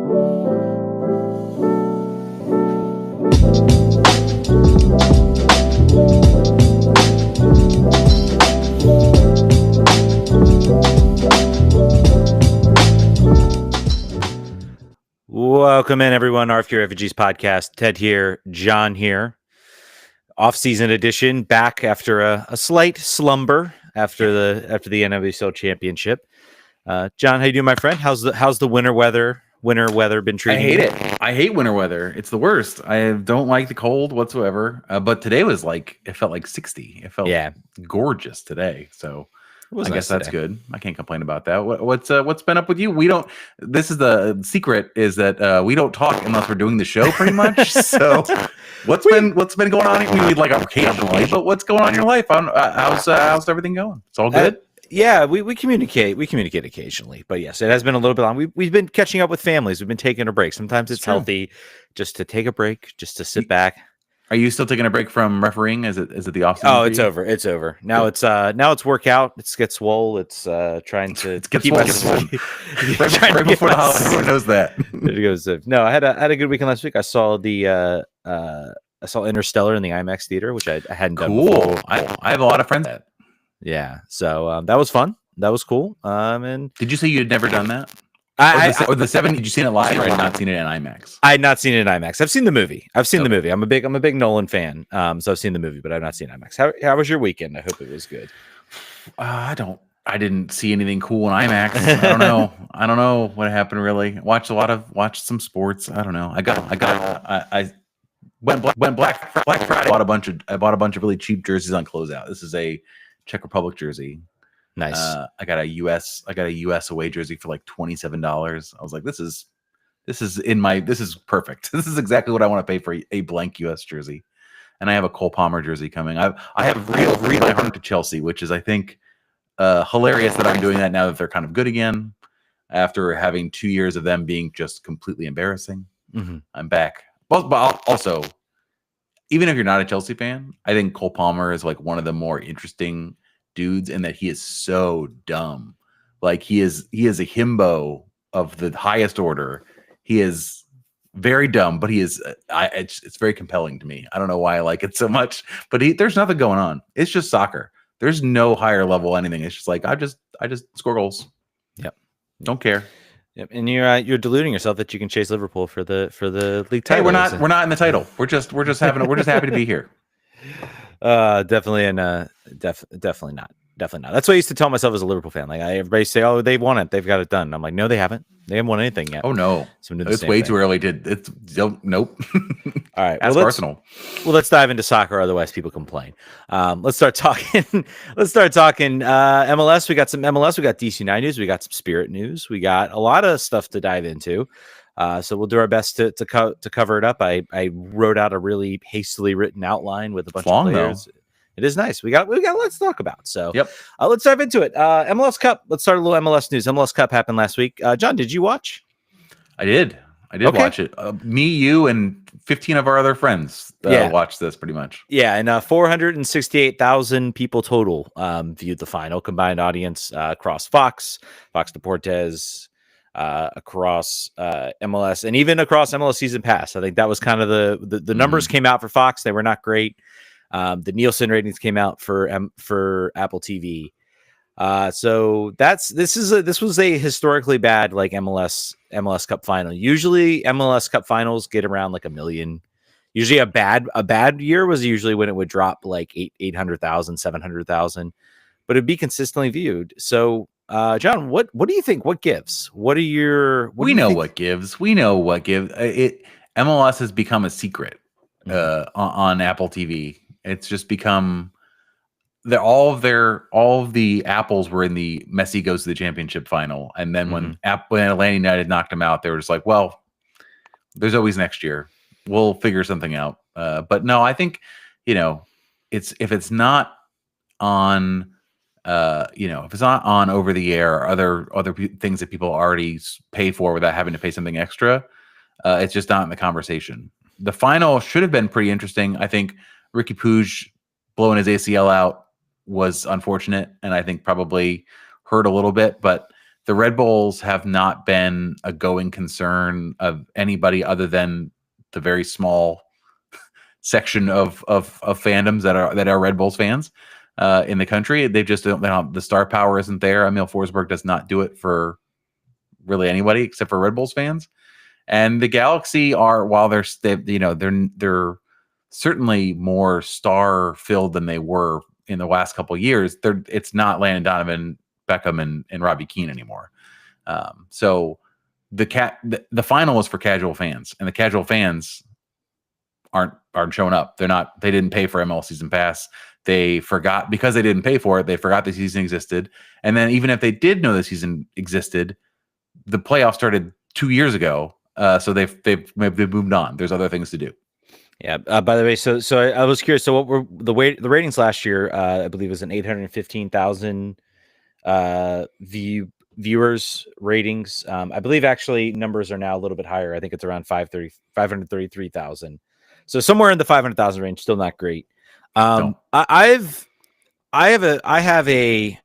Welcome in, everyone. RFK Refugees podcast. Ted here, John here. Off-season edition, back after a slight slumber after the NWSL championship. John, how you doing, my friend? How's the winter weather been treating you? I hate it. I hate winter weather. It's the worst. I don't like the cold whatsoever. But today was it felt like 60. It felt gorgeous today. So I guess that's good. I can't complain about that. What's been up with you? This is the secret, is that we don't talk unless we're doing the show, pretty much. So what's been going on? We need occasionally, but what's going on in your life? How's everything going? It's all good. Yeah, we communicate. We communicate occasionally, but yes, it has been a little bit long. We've been catching up with families. We've been taking a break. Sometimes it's healthy just to take a break, just to sit back. Are you still taking a break from refereeing? Is it the off season? Oh, it's over. It's over. Now it's workout. It's get swole. It's trying to keep us right before the holiday. Everyone knows that. It goes. No, I had a good weekend last week. I saw Interstellar in the IMAX theater, which I hadn't done before. I have a lot of friends that. Yeah, so that was fun. That was cool. And did you say you had never done that? Or the 7? Did you see it live, or had not seen it in IMAX? I had not seen it in IMAX. I've seen the movie. The movie. I'm a big Nolan fan. So I've seen the movie, but I've not seen IMAX. How was your weekend? I hope it was good. I didn't see anything cool in IMAX. I don't know what happened really. Watched some sports. I don't know. I went Black Friday. I bought a bunch of really cheap jerseys on closeout. This is a Czech Republic jersey. Nice. I got a US away jersey for like $27. I was like, this is perfect. This is exactly what I want to pay for a blank US jersey. And I have a Cole Palmer jersey coming. I have read my heart to Chelsea, which is, I think, hilarious that I'm doing that now that they're kind of good again after having 2 years of them being just completely embarrassing. Mm-hmm. I'm back. But also, even if you're not a Chelsea fan, I think Cole Palmer is like one of the more interesting dudes in that he is so dumb. Like he is a himbo of the highest order. He is very dumb, but he is. It's very compelling to me. I don't know why I like it so much, but there's nothing going on. It's just soccer. There's no higher level anything. It's just like I just score goals. Yep. Don't care. Yep. And you're deluding yourself that you can chase Liverpool for the league title. Hey, we're not in the title. We're just happy to be here. Definitely not. That's what I used to tell myself as a Liverpool fan. Like everybody say, "Oh, they won it. They've got it done." I'm like, "No, they haven't. They haven't won anything yet." Oh no, so it's way too early. Nope. All right, that's Arsenal. Well, let's dive into soccer. Otherwise, people complain. Let's start talking. MLS. We got some MLS. We got DC United news. We got some Spirit news. We got a lot of stuff to dive into. So we'll do our best to cover it up. I wrote out a really hastily written outline with a bunch of players. Though. It is nice. We got lots to talk about. So yep. Let's dive into it. MLS Cup. Let's start a little MLS news. MLS Cup happened last week. John, did you watch? I did watch it. Me, you, and 15 of our other friends watched this pretty much. Yeah, and 468,000 people total viewed the final. Combined audience across Fox Deportes, across MLS, and even across MLS Season Pass. I think that was kind of the numbers came out for Fox. They were not great. The Nielsen ratings came out for Apple TV. So this was a historically bad like MLS Cup final. Usually MLS Cup finals get around like 1 million. Usually a bad year was usually when it would drop like 800,000, 700,000, but it'd be consistently viewed. So John, what do you think? What gives? What gives. MLS has become a secret on Apple TV. It's just become all of the apples were in the Messi goes to the championship final, and then when Atlanta United knocked them out, they were just like, well, there's always next year. We'll figure something out. But no, I think if it's not on. If it's not on over the air or other things that people already pay for without having to pay something extra, it's just not in the conversation. The final should have been pretty interesting. I think Ricky Puig blowing his ACL out was unfortunate, and I think probably hurt a little bit. But the Red Bulls have not been a going concern of anybody other than the very small section of fandoms that are Red Bulls fans in the country. They just don't. The star power isn't there. Emil Forsberg does not do it for really anybody except for Red Bulls fans. And the Galaxy are, while they're certainly more star filled than they were in the last couple of years. It's not Landon Donovan, Beckham, and Robbie Keane anymore. So the final was for casual fans, and the casual fans aren't showing up. They didn't pay for MLS season pass. They forgot, because they didn't pay for it. They forgot the season existed. And then even if they did know the season existed, the playoffs started 2 years ago. So they've moved on. There's other things to do. Yeah. By the way, so I was curious. So what were the ratings last year? I believe was an 815,000 viewers ratings. I believe actually numbers are now a little bit higher. I think it's around 533,000. So somewhere in the 500,000 range. Still not great. I have a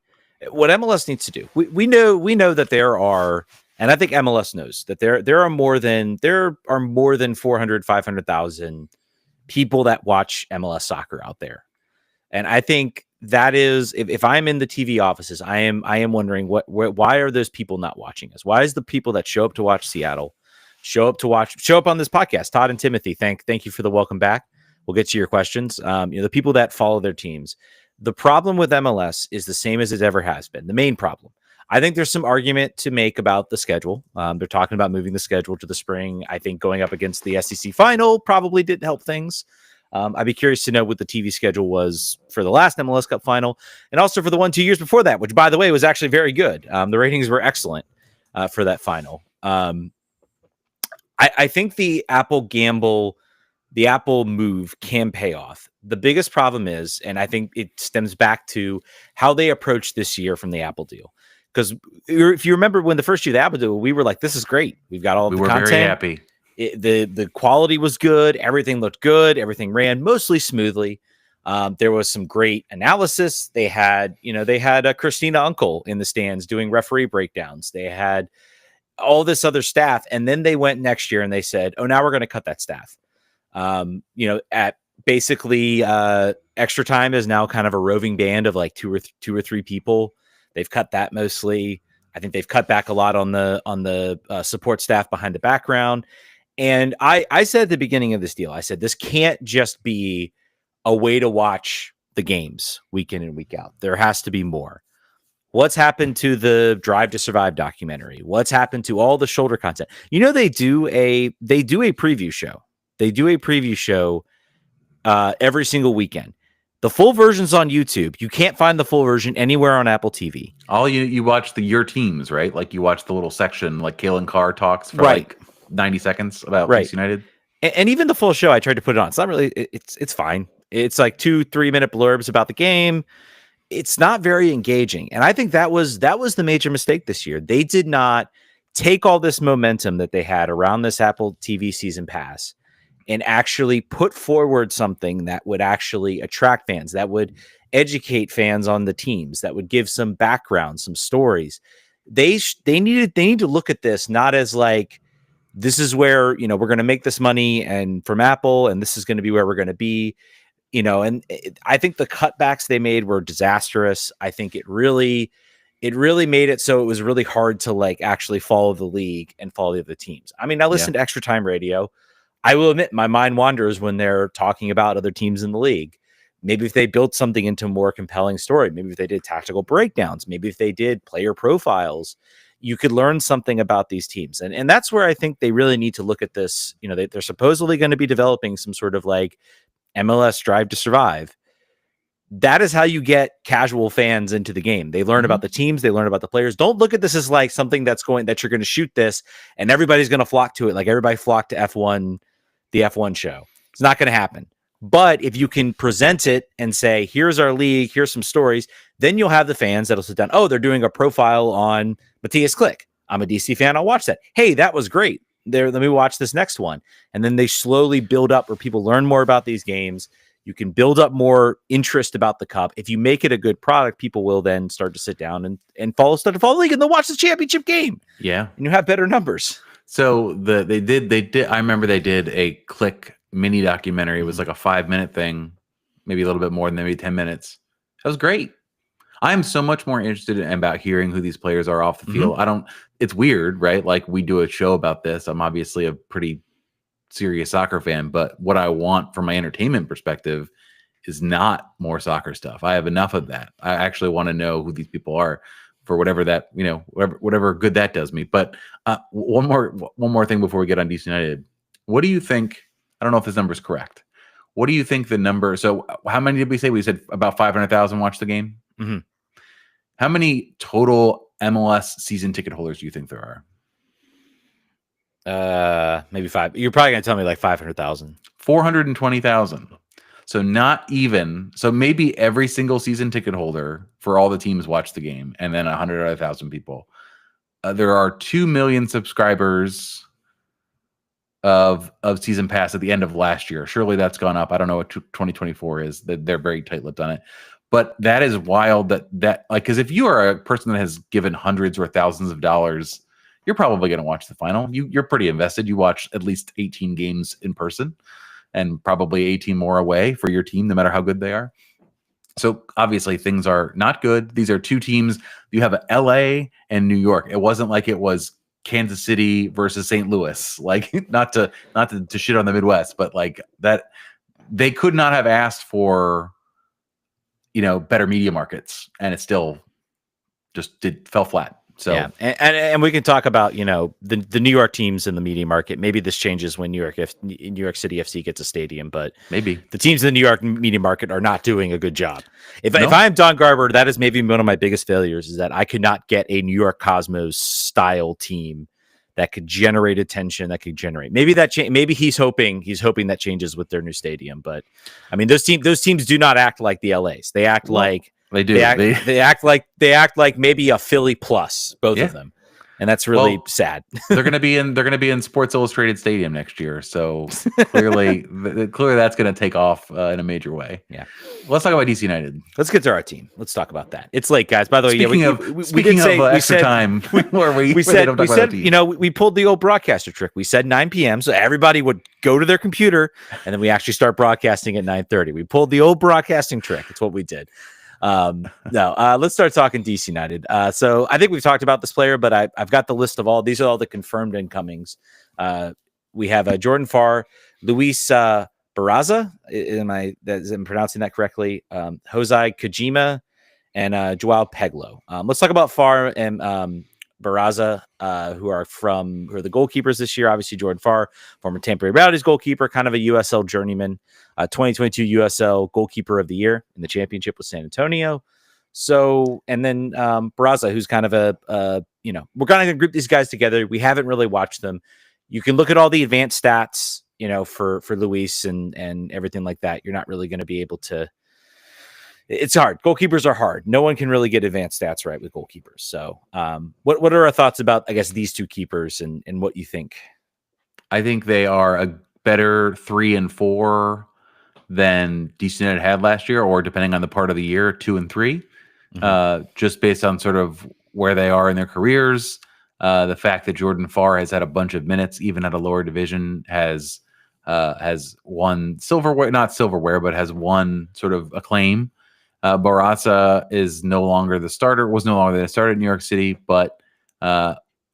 what MLS needs to do. We know that there are. And I think MLS knows that there are more than 400, 500,000 people that watch MLS soccer out there. And I think that is, if I'm in the TV offices, I am wondering why are those people not watching us? Why is the people that show up to watch Seattle, show up on this podcast? Todd and Timothy, thank you for the welcome back. We'll get to your questions. The people that follow their teams. The problem with MLS is the same as it ever has been. The main problem. I think there's some argument to make about the schedule. They're talking about moving the schedule to the spring. I think going up against the SEC final probably didn't help things. I'd be curious to know what the TV schedule was for the last MLS Cup final, and also for the 1 2 years before that, which, by the way, was actually very good. The ratings were excellent for that final. I think the Apple move can pay off. The biggest problem is, and I think it stems back to how they approached this year from the Apple deal. Because if you remember when the first year of the Apple deal, we were like, this is great. We've got all the content. We were very happy. The quality was good. Everything looked good. Everything ran mostly smoothly. There was some great analysis. They had Christina Uncle in the stands doing referee breakdowns. They had all this other staff. And then they went next year and they said, oh, now we're going to cut that staff. At basically Extra Time is now kind of a roving band of like two or three people. They've cut that mostly. I think they've cut back a lot on the support staff behind the background. And I said at the beginning of this deal, I said, this can't just be a way to watch the games week in and week out. There has to be more. What's happened to the Drive to Survive documentary? What's happened to all the shoulder content? They do a preview show. They do a preview show every single weekend. The full version's on YouTube. You can't find the full version anywhere on Apple TV. All you watch your teams, right? Like you watch the little section, like Kalen Carr talks for like 90 seconds about DC United. And even the full show, I tried to put it on. It's not really. It's fine. It's like 2-3 minute blurbs about the game. It's not very engaging, and I think that was the major mistake this year. They did not take all this momentum that they had around this Apple TV season pass and actually put forward something that would actually attract fans, that would educate fans on the teams, that would give some background, some stories. They need to look at this not as like, this is where, we're going to make this money and from Apple, and this is going to be where we're going to be, I think the cutbacks they made were disastrous. I think it really made it so it was really hard to like actually follow the league and follow the other teams. I mean, I listened to Extra Time Radio. I will admit my mind wanders when they're talking about other teams in the league. Maybe if they built something into a more compelling story, maybe if they did tactical breakdowns, maybe if they did player profiles, you could learn something about these teams. And that's where I think they really need to look at this. They're supposedly going to be developing some sort of like MLS Drive to Survive. That is how you get casual fans into the game. They learn about the teams. They learn about the players. Don't look at this as like something that you're going to shoot this and everybody's going to flock to it. Like everybody flocked to F1, the F1 show. It's not going to happen. But if you can present it and say, here's our league, here's some stories, then you'll have the fans that'll sit down. Oh, they're doing a profile on Matthias Klick. I'm a DC fan. I'll watch that. Hey, that was great. Let me watch this next one. And then they slowly build up where people learn more about these games, You can build up more interest about the cup. If you make it a good product, people will then start to sit down and follow the league, and they'll watch the championship game. Yeah. And you have better numbers. So they did. I remember they did a Click mini documentary. It was like a 5-minute thing, maybe a little bit more than maybe 10 minutes. That was great. I'm so much more interested about hearing who these players are off the field. It's weird, right? Like, we do a show about this. I'm obviously a pretty serious soccer fan, but what I want from my entertainment perspective is not more soccer stuff. I have enough of that. I actually want to know who these people are for whatever that, whatever good that does me. But one more thing before we get on DC United. What do you think? I don't know if this number is correct. What do you think the number? So how many did we say? We said about 500,000 watched the game. Mm-hmm. How many total MLS season ticket holders do you think there are? Maybe 5. You're probably gonna tell me like 500,000. 420,000. So not even. So maybe every single season ticket holder for all the teams watched the game, and then 100,000 people. There are 2 million subscribers of season pass at the end of last year. Surely that's gone up. I don't know what 2024 is. They're very tight-lipped on it. But that is wild that like, because if you are a person that has given hundreds or thousands of dollars, you're probably going to watch the final. You're pretty invested. You watch at least 18 games in person and probably 18 more away for your team, no matter how good they are. So obviously things are not good. These are two teams. You have LA and New York. It wasn't like it was Kansas City versus St. Louis. Like, not to shit on the Midwest, but like that, they could not have asked for, better media markets, and it still just fell flat. So yeah, and we can talk about the New York teams in the media market. Maybe this changes when New York City FC gets a stadium, but maybe the teams in the New York media market are not doing a good job. If I am Don Garber, that is maybe one of my biggest failures, is that I could not get a New York Cosmos style team that could generate attention, that could generate. Maybe maybe he's hoping that changes with their new stadium. But I mean, those teams do not act like the LAs. They act like. They do. They act like maybe a Philly plus, both of them, and that's really sad. They're going to be in Sports Illustrated Stadium next year, so clearly that's going to take off in a major way. Yeah, let's talk about DC United. Let's get to our team. Let's talk about that. It's late, guys. By the way, speaking of extra time, we said we pulled the old broadcaster trick. We said 9 p.m. so everybody would go to their computer, and then we actually start broadcasting at 9:30. We pulled the old broadcasting trick. That's what we did. Let's start talking DC United. So I think we've talked about this player, but I've got the list of these are all the confirmed incomings. We have Jordan Farr, Luis Barraza. Am I pronouncing that correctly? Jose Kojima and Joao Peglo. Let's talk about Farr and Barraza, who are the goalkeepers this year. Obviously, Jordan Farr, former Tampa Bay Rowdies goalkeeper, kind of a USL journeyman. 2022 USL goalkeeper of the year in the championship with San Antonio. So, and then Barraza, who's kind of we're going to group these guys together. We haven't really watched them. You can look at all the advanced stats, for Luis and everything like that. You're not really going to be able to. It's hard. Goalkeepers are hard. No one can really get advanced stats right with goalkeepers. So, what are our thoughts about, I guess, these two keepers and what you think? I think they are a better 3 and 4 than DC United had last year, or depending on the part of the year, 2 and 3, just based on sort of where they are in their careers. The fact that Jordan Farr has had a bunch of minutes, even at a lower division, has won silverware, not silverware, but has won sort of acclaim. Barraza is no longer the starter, was no longer the starter at New York City, but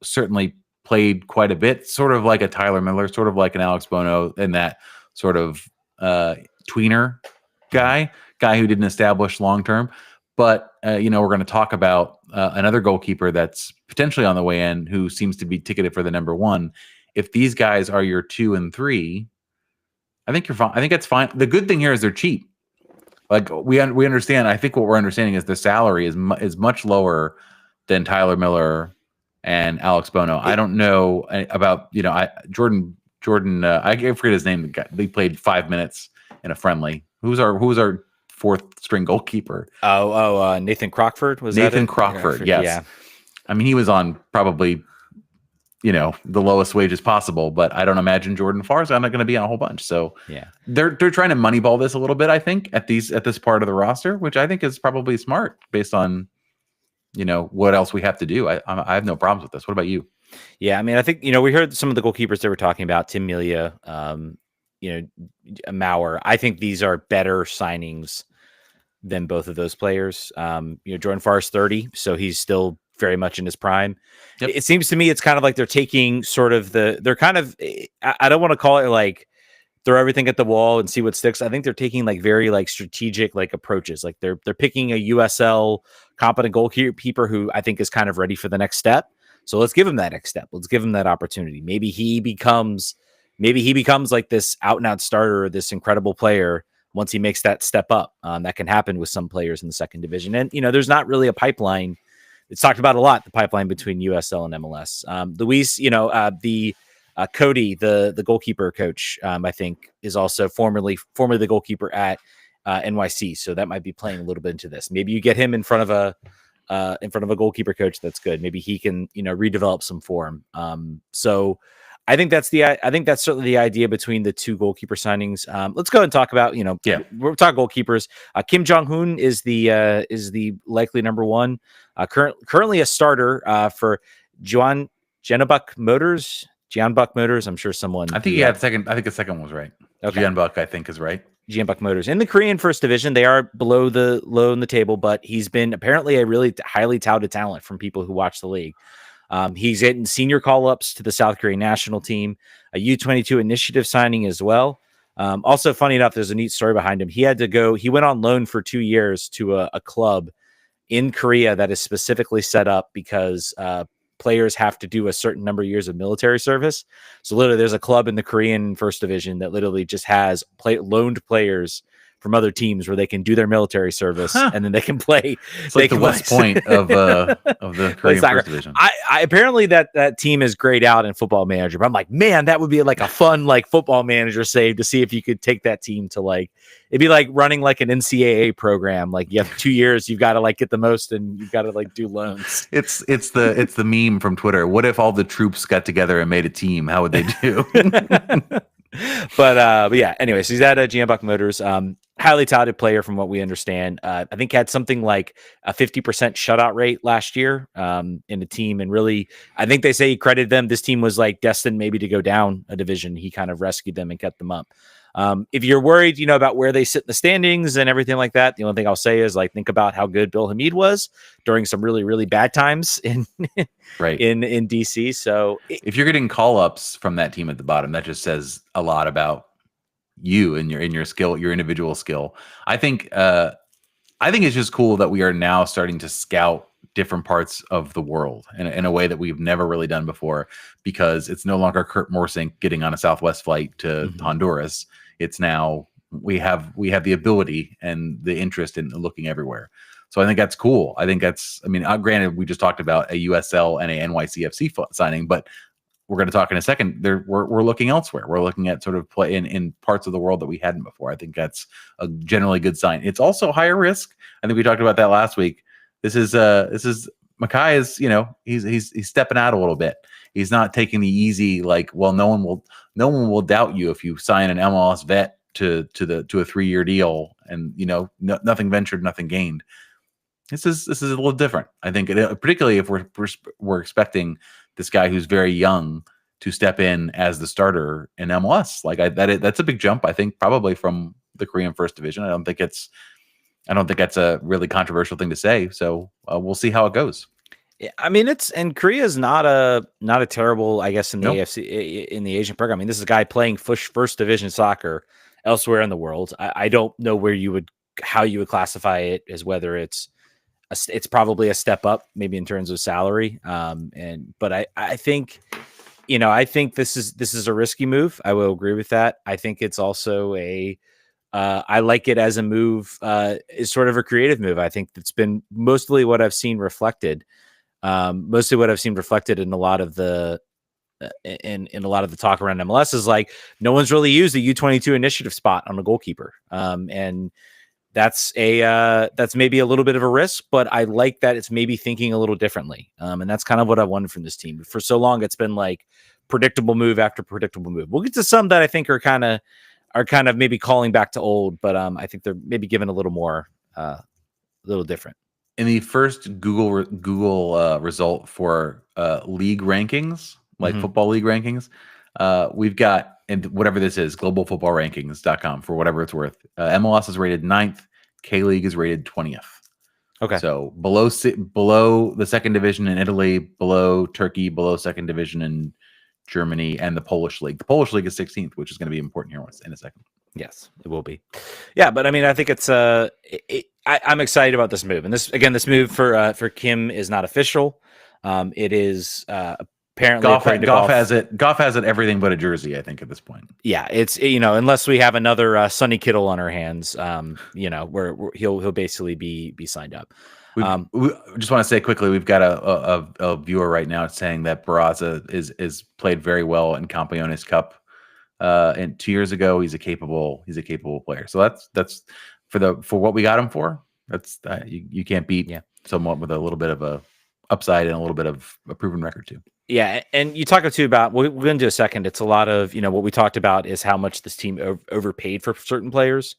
certainly played quite a bit, sort of like a Tyler Miller, sort of like an Alex Bono, and that sort of tweener guy who didn't establish long term. But we're going to talk about another goalkeeper that's potentially on the way in, who seems to be ticketed for the number 1. If these guys are your 2 and 3, I think you're fine. I think that's fine. The good thing here is they're cheap. Like we understand. I think what we're understanding is the salary is much lower than Tyler Miller and Alex Bono. I don't know about Jordan. I forget his name. They played 5 minutes in a friendly. Who's our 4th string goalkeeper? Nathan Crockford was Nathan Crockford. Yes. Yeah. I mean, he was on probably the lowest wages possible, but I don't imagine Jordan Farr's not going to be on a whole bunch. So Yeah, they're trying to moneyball this a little bit, I think, at this part of the roster, which I think is probably smart based on what else we have to do. I have no problems with this. What about you? yeah. I mean, I think we heard some of the goalkeepers that were talking about, Tim Melia, Maurer. I think these are better signings than both of those players. Jordan Farr's 30, so he's still very much in his prime. Yep. It seems to me it's kind of like they're taking sort of they're kind of, I don't want to call it like throw everything at the wall and see what sticks. I think they're taking like very like strategic like approaches. Like they're picking a USL competent goalkeeper who I think is kind of ready for the next step. So let's give him that next step. Let's give him that opportunity. Maybe he becomes like this out and out starter, this incredible player once he makes that step up. That can happen with some players in the second division. And, there's not really a pipeline. It's talked about a lot, the pipeline between USL and MLS. Luis, Cody, the goalkeeper coach, I think is also formerly the goalkeeper at NYC. So that might be playing a little bit into this. Maybe you get him in front of a goalkeeper coach that's good. Maybe he can, redevelop some form. So I think that's certainly the idea between the two goalkeeper signings. Let's go and talk about, we're talking goalkeepers. Kim Jong-hoon is the likely number one, currently a starter for Jeonbuk Motors. I'm sure someone. I think he had second. I think the second one was right. Okay. Jeonbuk, I think, is right. Jeonbuk Motors in the Korean first division. They are low in the table, but he's been apparently a really highly touted talent from people who watch the league. He's getting senior call-ups to the South Korean national team, a U-22 initiative signing as well. Also, funny enough, there's a neat story behind him. He went on loan for 2 years to a club in Korea that is specifically set up because players have to do a certain number of years of military service. So literally there's a club in the Korean first division that literally just has loaned players from other teams where they can do their military service and then they can play. It's like the West Point of the Korean first division. I apparently that team is grayed out in Football Manager, but I'm like, man, that would be like a fun like Football Manager save to see if you could take that team to like, it'd be like running like an NCAA program. Like you have 2 years, you've got to like get the most and you've got to like do loans. It's the meme from Twitter. What if all the troops got together and made a team? How would they do? But yeah, anyways, he's at Jeonbuk Motors. Highly touted player from what we understand. I think had something like a 50% shutout rate last year in the team. And really, I think they say he credited them. This team was like destined maybe to go down a division. He kind of rescued them and kept them up. If you're worried, about where they sit in the standings and everything like that, the only thing I'll say is like, think about how good Bill Hamid was during some really, really bad times in DC. So if you're getting call-ups from that team at the bottom, that just says a lot about you and your skill, your individual skill. I think it's just cool that we are now starting to scout different parts of the world in a way that we've never really done before, because it's no longer Kurt Morsink getting on a Southwest flight to Honduras. It's now we have the ability and the interest in looking everywhere. So I think that's cool. I think granted, we just talked about a USL and a NYCFC signing, but we're going to talk in a second. We're looking elsewhere. We're looking at sort of play in parts of the world that we hadn't before. I think that's a generally good sign. It's also higher risk. I think we talked about that last week. This is Mackay is, he's stepping out a little bit. He's not taking the easy, like, well, no one will doubt you if you sign an MLS vet to a 3-year deal and, nothing ventured, nothing gained. This is a little different. I think particularly if we're expecting this guy who's very young to step in as the starter in MLS. Like that's a big jump, I think, probably from the Korean first division. I don't think that's a really controversial thing to say. So we'll see how it goes. Yeah, I mean, Korea is not a terrible, I guess, in the AFC, in the Asian program. I mean, this is a guy playing first division soccer elsewhere in the world. I don't know how you would classify it as whether it's probably a step up, maybe in terms of salary. But I think, I think this is a risky move. I will agree with that. I think it's also I like it as a move, is sort of a creative move. I think that's been mostly what I've seen reflected. Mostly what I've seen reflected in a lot of the in a lot of the talk around MLS is like no one's really used the U-22 initiative spot on a goalkeeper. And that's maybe a little bit of a risk, but I like that it's maybe thinking a little differently. And that's kind of what I wanted from this team. For so long, it's been like predictable move after predictable move. We'll get to some that I think are kind of maybe calling back to old, but I think they're maybe giving a little more, a little different. In the first Google result for league rankings, like football league rankings, we've got, and whatever this is, globalfootballrankings.com, for whatever it's worth. MLS is rated 9th. K-League is rated 20th. Okay. So below the second division in Italy, below Turkey, below second division in Germany, and the Polish league. The Polish league is 16th, which is going to be important here in a second. Yes, it will be. Yeah, but I mean, I think it's I'm excited about this move, and this move for Kim is not official. It is apparently Goff has it everything but a jersey, I think, at this point. Yeah, it's unless we have another Sonny Kittle on our hands, where he'll basically be signed up. We just want to say quickly, we've got a viewer right now saying that Barraza is played very well in Campeones Cup. And 2 years ago, he's a capable player. So that's for what we got him for. That's you can't beat someone with a little bit of a upside and a little bit of a proven record too. Yeah, and you talk too about, we're going to do a second. It's a lot of, what we talked about is how much this team overpaid for certain players.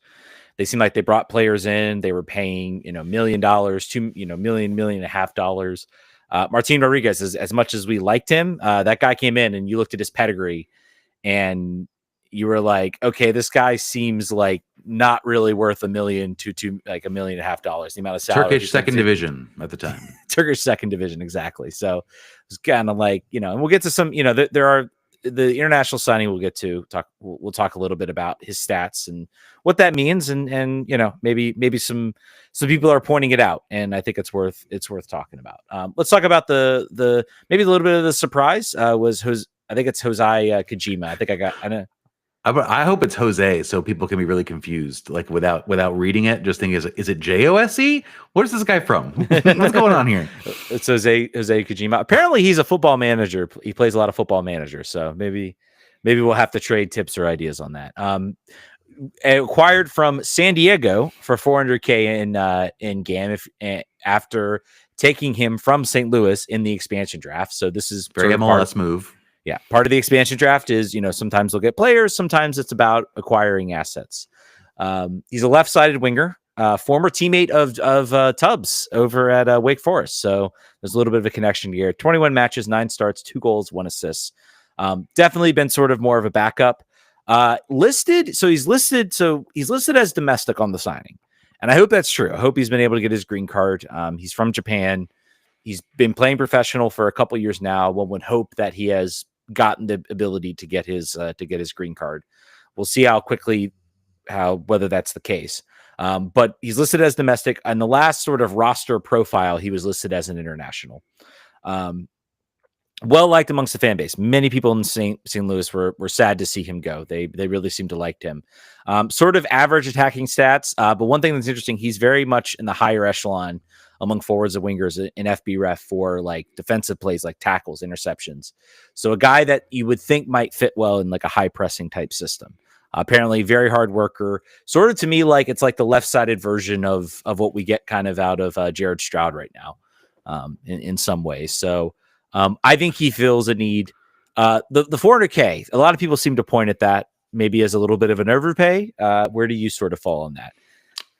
They seem like they brought players in. They were paying, $1 million, $2 million and a half dollars. Martin Rodriguez, as much as we liked him, that guy came in and you looked at his pedigree and you were like, okay, this guy seems like not really worth $1 million to like $1.5 million. The amount of salary. Turkish second division at the time. Turkish second division, exactly. So it's kind of like, and we'll get to some, there are the international signing we'll get to talk. We'll talk a little bit about his stats and what that means, and maybe some people are pointing it out, and I think it's worth talking about. Let's talk about the maybe a little bit of the surprise was I think it's Jose Kojima. I know. I hope it's Jose, so people can be really confused, like without reading it. Just think, is it Jose? Where's this guy from? What's going on here? It's Jose Kojima. Apparently, he's a football manager. He plays a lot of football manager, so maybe we'll have to trade tips or ideas on that. Acquired from San Diego for $400K in GAM after taking him from St. Louis in the expansion draft. So this is very MLS move. Yeah, part of the expansion draft is, sometimes they'll get players, sometimes it's about acquiring assets. He's a left-sided winger, former teammate of Tubbs over at Wake Forest. So there's a little bit of a connection here. 21 matches, 9 starts, 2 goals, 1 assist. Definitely been sort of more of a backup. He's listed as domestic on the signing. And I hope that's true. I hope he's been able to get his green card. He's from Japan. He's been playing professional for a couple years now. One would hope that he has gotten the ability to get his green card. We'll see whether that's the case. But he's listed as domestic. On the last sort of roster profile, he was listed as an international. Well liked amongst the fan base. Many people in St. Louis were sad to see him go. They really seemed to like him. Sort of average attacking stats. But one thing that's interesting, he's very much in the higher echelon among forwards and wingers in FBref for like defensive plays, like tackles, interceptions. So a guy that you would think might fit well in like a high pressing type system. Apparently very hard worker, sort of to me, like it's like the left-sided version of what we get kind of out of Jared Stroud right now in some ways. So I think he feels a need. The $400K, a lot of people seem to point at that maybe as a little bit of an overpay. Where do you sort of fall on that?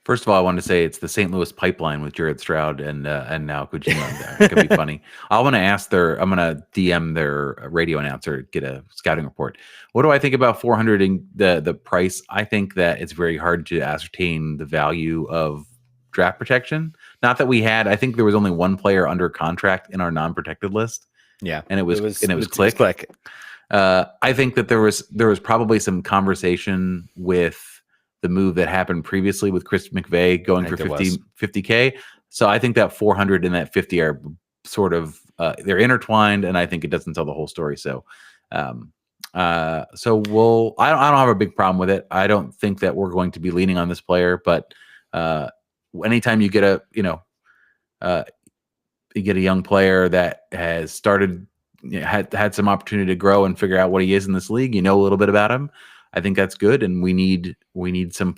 First of all, I want to say it's the St. Louis pipeline with Jared Stroud and now Kojima there. It could be funny. I'm going to DM their radio announcer, get a scouting report. What do I think about 400 and the price? I think that it's very hard to ascertain the value of draft protection. Not that we had, I think there was only one player under contract in our non-protected list. Yeah. And it was Click. I think that there was probably some conversation with the move that happened previously with Chris McVay going for 50K. So I think that 400 and that 50 are sort of they're intertwined, and I think it doesn't tell the whole story. So I don't have a big problem with it. I don't think that we're going to be leaning on this player, but anytime you get a young player that has started, had some opportunity to grow and figure out what he is in this league, a little bit about him, I think that's good, and we need some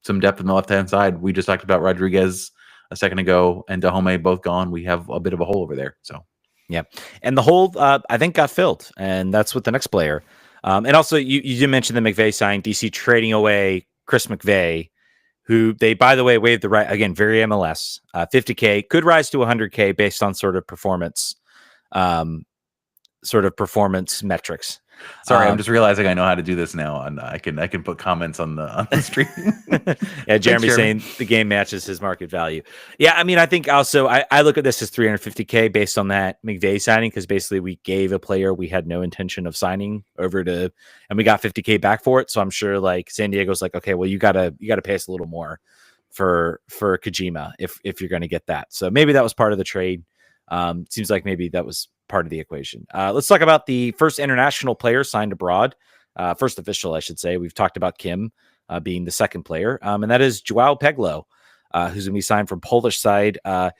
some depth on the left-hand side. We just talked about Rodriguez a second ago and Dahome both gone. We have a bit of a hole over there. So yeah, and the hole I think got filled, and that's with the next player. And also, you did mention the McVay sign, DC trading away Chris McVay, who they, by the way, waived the right, again, very MLS, $50K, could rise to $100K based on sort of performance metrics. Sorry, I'm just realizing I know how to do this now, and I can put comments on the stream. Yeah, Jeremy's saying the game matches his market value. Yeah, I mean, I think also I look at this as $350K based on that McVay signing, because basically we gave a player we had no intention of signing over to, and we got $50K back for it. So I'm sure like San Diego's like, okay, well you gotta pay us a little more for Kojima if you're gonna get that. So maybe that was part of the trade. Seems like maybe that was part of the equation. Let's talk about the first international player signed abroad. First official, I should say. We've talked about Kim being the second player, and that is Joao Peglo, who's going to be signed from Polish side. And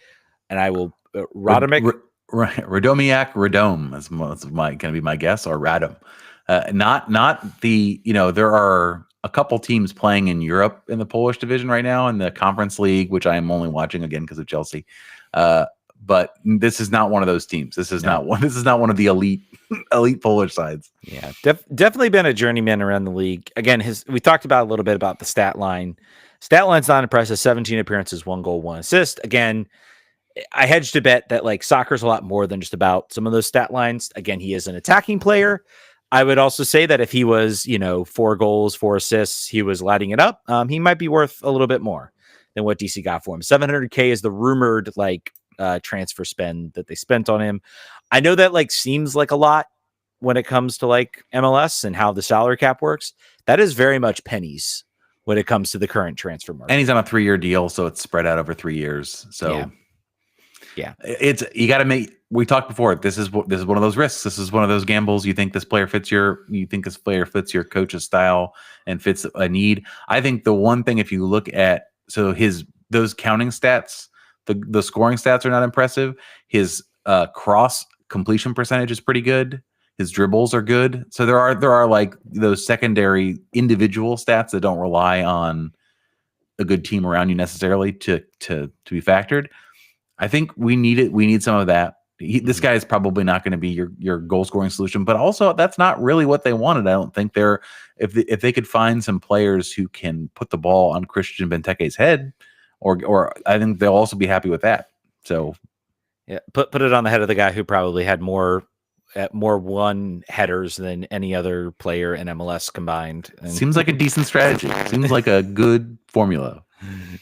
I will Radomiak Radom is going to be my guess, or Radom. Not the, there are a couple teams playing in Europe in the Polish division right now in the Conference League, which I am only watching again because of Chelsea. But this is not one of those teams. This is not one of the elite Polish sides. Yeah, definitely been a journeyman around the league. Again, we talked about a little bit about the stat line. Stat line's not impressive. 17 appearances, 1 goal, 1 assist. Again, I hedged a bet that like soccer's a lot more than just about some of those stat lines. Again, he is an attacking player. I would also say that if he was, 4 goals, 4 assists, he was lighting it up. He might be worth a little bit more than what DC got for him. 700K is the rumored transfer spend that they spent on him. I know that seems like a lot when it comes to MLS and how the salary cap works. That is very much pennies when it comes to the current transfer market. And he's on a 3-year deal, so it's spread out over 3 years. So yeah. It's, you got to make, we talked before, this is one of those risks. This is one of those gambles. You think this player fits your coach's style and fits a need. I think the one thing, if you look at, those counting stats, the scoring stats are not impressive. His cross completion percentage is pretty good. His dribbles are good. So there are like those secondary individual stats that don't rely on a good team around you necessarily to be factored. I think we need it. We need some of that. This guy is probably not going to be your goal scoring solution, but also that's not really what they wanted. I don't think if they could find some players who can put the ball on Christian Benteke's head, or I think they'll also be happy with that. So yeah, put it on the head of the guy who probably had more one headers than any other player in MLS combined. And seems like a decent strategy. Seems like a good formula.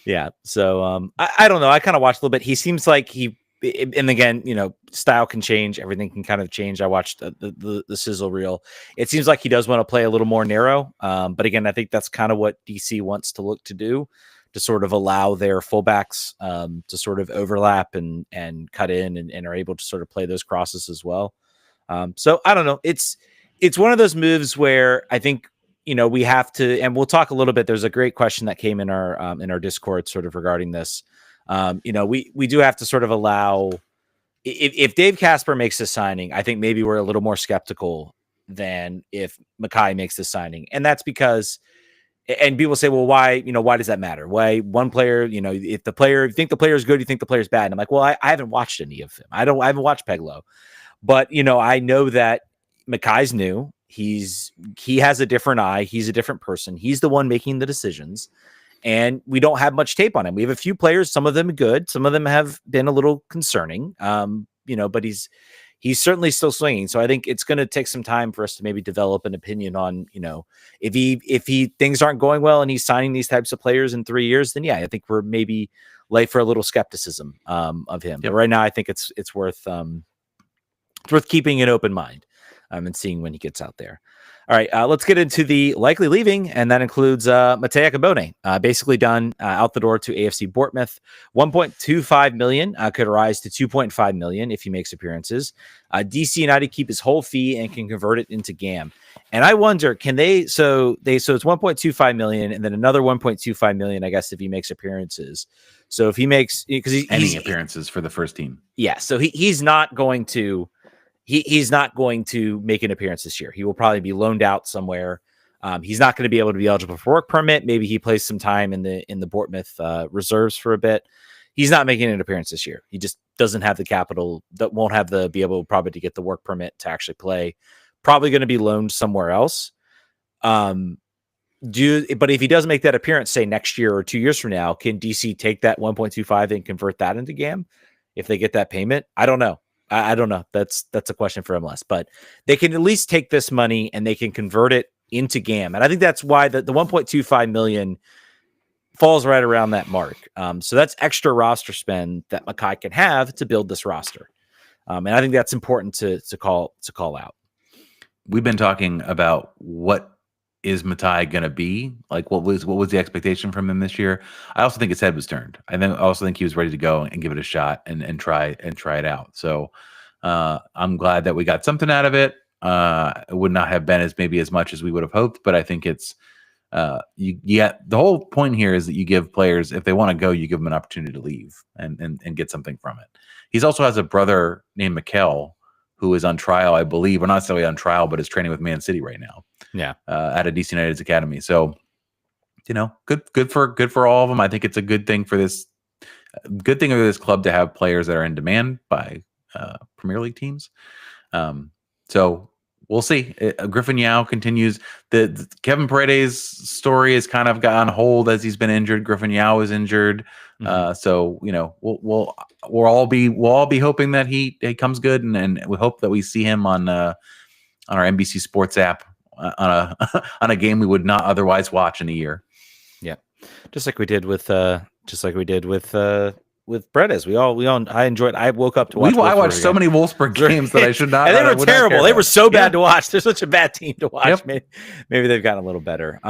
Yeah. So I don't know. I kind of watched a little bit. He seems like and again, style can change. Everything can kind of change. I watched the sizzle reel. It seems like he does want to play a little more narrow. But again, I think that's kind of what DC wants to look to do, to sort of allow their fullbacks to sort of overlap and cut in and are able to sort of play those crosses as well. So I don't know. It's one of those moves where I think, we have to, and we'll talk a little bit. There's a great question that came in our Discord sort of regarding this. We do have to sort of allow, if Dave Casper makes this signing, I think maybe we're a little more skeptical than if Mackay makes this signing. And that's because, and people say, well, why does that matter? Why one player, if you think the player is good, you think the player is bad. And I'm like, well, I haven't watched any of him. I haven't watched Peglo, but I know that Mackay's new. He has a different eye. He's a different person. He's the one making the decisions, and we don't have much tape on him. We have a few players. Some of them are good. Some of them have been a little concerning. But he's certainly still swinging. So I think it's going to take some time for us to maybe develop an opinion on, if things aren't going well and he's signing these types of players in 3 years, then yeah, I think we're maybe late for a little skepticism of him. Yep. But right now, I think it's worth keeping an open mind and seeing when he gets out there. All right, let's get into the likely leaving, and that includes Mateo Cabone, basically done out the door to AFC Bournemouth. 1.25 million could rise to 2.5 million if he makes appearances. DC United keep his whole fee and can convert it into GAM. And I wonder, can they? So it's 1.25 million, and then another 1.25 million, I guess, if he makes appearances. So if he makes, because he's appearances for the first team, yeah. So he's not going to. He's not going to make an appearance this year. He will probably be loaned out somewhere. He's not going to be able to be eligible for work permit. Maybe he plays some time in the Bournemouth reserves for a bit. He's not making an appearance this year. He just doesn't have the capital, that won't have the be able probably to get the work permit to actually play. Probably going to be loaned somewhere else. But if he does make that appearance, say next year or 2 years from now, can DC take that 1.25 and convert that into GAM if they get that payment? I don't know. I don't know. That's a question for MLS, but they can at least take this money and they can convert it into GAM. And I think that's why the 1.25 million falls right around that mark. So that's extra roster spend that Mackay can have to build this roster. And I think that's important to call out. We've been talking about what is Matai going to be? Like, what was the expectation from him this year? I also think his head was turned. I also think he was ready to go and give it a shot and try it out. So I'm glad that we got something out of it. It would not have been as much as we would have hoped, but I think it's the whole point here is that you give players, if they want to go, you give them an opportunity to leave and get something from it. He also has a brother named Mikel who is on trial, I believe, or not necessarily on trial, but is training with Man City right now. Yeah, at a DC United's academy. So, good for all of them. I think it's a good thing for this club to have players that are in demand by Premier League teams. So we'll see. Griffin Yao continues. The Kevin Paredes story is kind of got on hold as he's been injured. Griffin Yao is injured. So we'll all be hoping that he comes good, and we hope that we see him on our NBC Sports app on a game we would not otherwise watch in a year. Yeah, just like we did with Paredes. I enjoyed. I woke up to watch. I watched so many Wolfsburg games that I should not. And they were terrible. They were so bad to watch. They're such a bad team to watch. Yep. Maybe they've gotten a little better.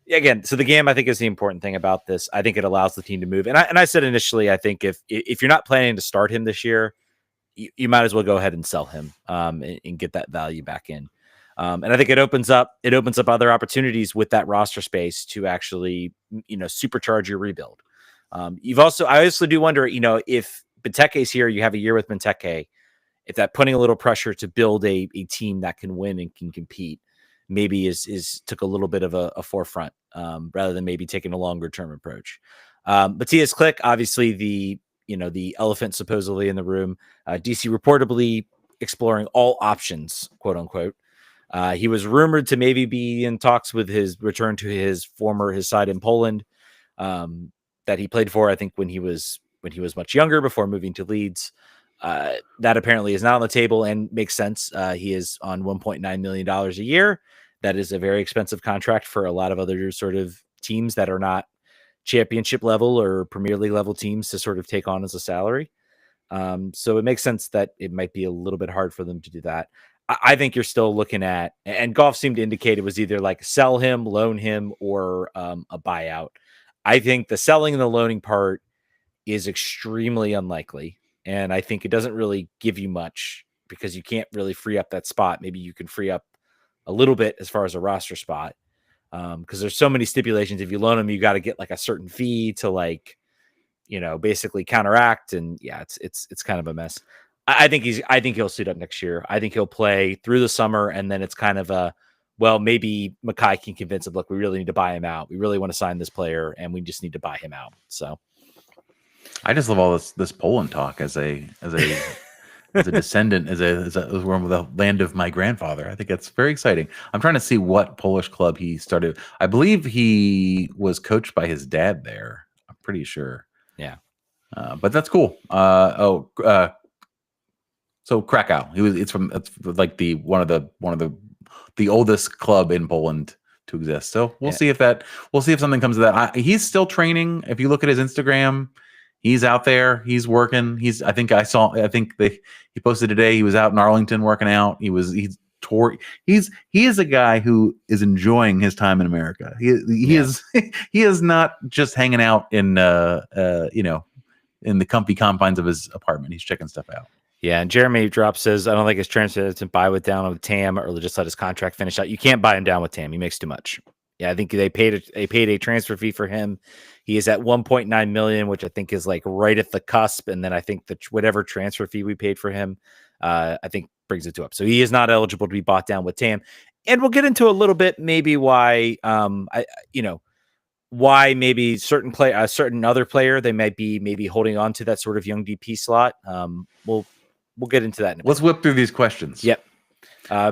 Again, so the game I think is the important thing about this. I think it allows the team to move. And I said initially, I think if you're not planning to start him this year, you might as well go ahead and sell him and get that value back in. And I think it opens up other opportunities with that roster space to actually, supercharge your rebuild. I also do wonder, if Benteke's here, you have a year with Benteke, if that putting a little pressure to build a team that can win and can compete, maybe took a little bit of a forefront rather than maybe taking a longer term approach. Matthias Klick, obviously the elephant supposedly in the room, DC reportedly exploring all options, quote unquote. He was rumored to maybe be in talks with his return to his side in Poland that he played for, I think when he was much younger before moving to Leeds. That apparently is not on the table and makes sense. He is on $1.9 million a year. That is a very expensive contract for a lot of other sort of teams that are not championship level or Premier League level teams to sort of take on as a salary. So it makes sense that it might be a little bit hard for them to do that. I think you're still looking at, and Goff seemed to indicate it was either like sell him, loan him, or a buyout. I think the selling and the loaning part is extremely unlikely. And I think it doesn't really give you much because you can't really free up that spot. Maybe you can free up a little bit as far as a roster spot. Because there's so many stipulations. If you loan him, you got to get like a certain fee to basically counteract. And yeah, it's kind of a mess. I think he'll suit up next year. I think he'll play through the summer, and then it's kind of maybe Mackay can convince him, look, we really need to buy him out. We really want to sign this player, and we just need to buy him out. So I just love all this Poland talk as a descendant, as one of the land of my grandfather. I think that's very exciting. I'm trying to see what Polish club he started. I believe he was coached by his dad there. I'm pretty sure. Yeah. But that's cool. So Krakow. It's like one of the oldest club in Poland to exist. So we'll see if something comes of that. He's still training. If you look at his Instagram, he's out there. He's working. He posted today. He was out in Arlington working out. He is a guy who is enjoying his time in America. He is not just hanging out in in the comfy confines of his apartment. He's checking stuff out. Yeah, and Jeremy Drop says, I don't think his transfer to buy with down with TAM or just let his contract finish out. You can't buy him down with TAM. He makes too much. Yeah, I think they paid a transfer fee for him. He is at 1.9 million, which I think is like right at the cusp. And then I think whatever transfer fee we paid for him, I think brings it to up. So he is not eligible to be bought down with TAM. And we'll get into a little bit maybe why why maybe a certain other player they might be maybe holding on to that sort of young DP slot. We'll get into that in a Let's bit. whip through these questions. Yep.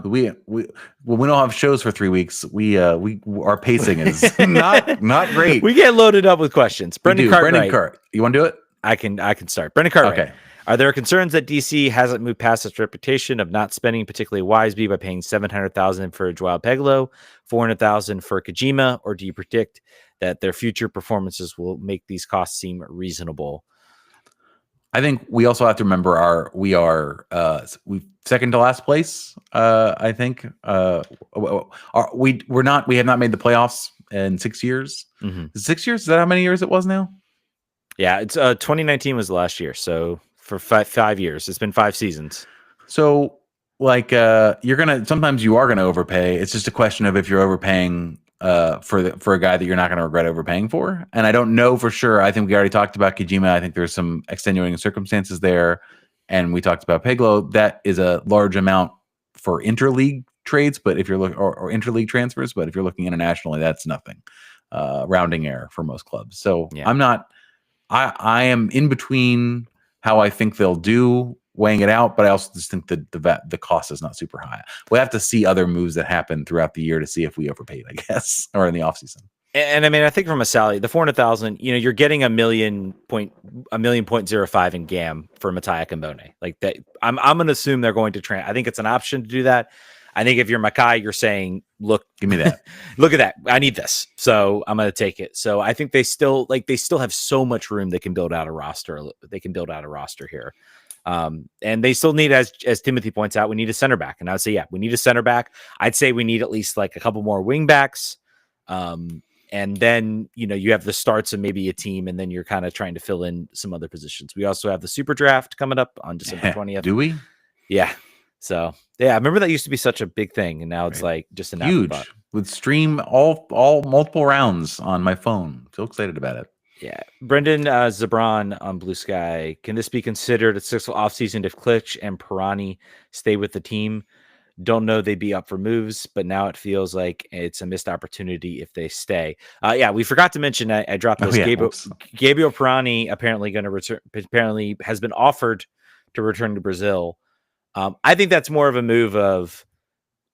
We don't have shows for 3 weeks. Our pacing is not great. We get loaded up with questions. Brendan Cart. You want to do it? I can start. Brendan Cartwright. Okay. Are there concerns that DC hasn't moved past its reputation of not spending particularly wisely by paying $700,000 for Joao Peglo, $400,000 for Kojima, or do you predict that their future performances will make these costs seem reasonable? I think we also have to remember we second to last place. I think we have not made the playoffs in 6 years. 6 years? Is that how many years it was now? Yeah, it's 2019 was the last year. So for 5 years, it's been 5 seasons. So sometimes you are gonna overpay. It's just a question of if you're overpaying for a guy that you're not going to regret overpaying for. And I don't know for sure. I think we already talked about Kojima. I think there's some extenuating circumstances there. And we talked about Peglo. That is a large amount for interleague trades, but if you're looking or interleague transfers, but if you're looking internationally, that's nothing. Rounding error for most clubs. So yeah. I am in between how I think they'll do, weighing it out, but I also just think that the cost is not super high. We have to see other moves that happen throughout the year to see if we overpaid, I guess, or in the offseason. And I mean, I think from a salary, the 400,000, you're getting $1 million.05 in GAM for Mattia Kambone. Like that, I'm going to assume they're going to I think it's an option to do that. I think if you're Makai, you're saying, look, give me that. Look at that. I need this. So I'm going to take it. So I think they still have so much room they can build out a roster. They can build out a roster here. And they still need, as Timothy points out, we need a center back. And I would say, yeah, we need a center back. I'd say we need at least like a couple more wing backs. And then, you have the starts of maybe a team, and then you're kind of trying to fill in some other positions. We also have the super draft coming up on December 20th. Do we? Yeah. So yeah, I remember that used to be such a big thing. And now it's like just an huge. Would stream all multiple rounds on my phone. So excited about it. Yeah. Brendan Zabran on Blue Sky. Can this be considered a successful offseason if Klitsch and Pirani stay with the team? Don't know they'd be up for moves, but now it feels like it's a missed opportunity if they stay. Yeah, we forgot to mention, I dropped this. Gabriel Pirani apparently going to return, apparently has been offered to return to Brazil. I think that's more of a move of,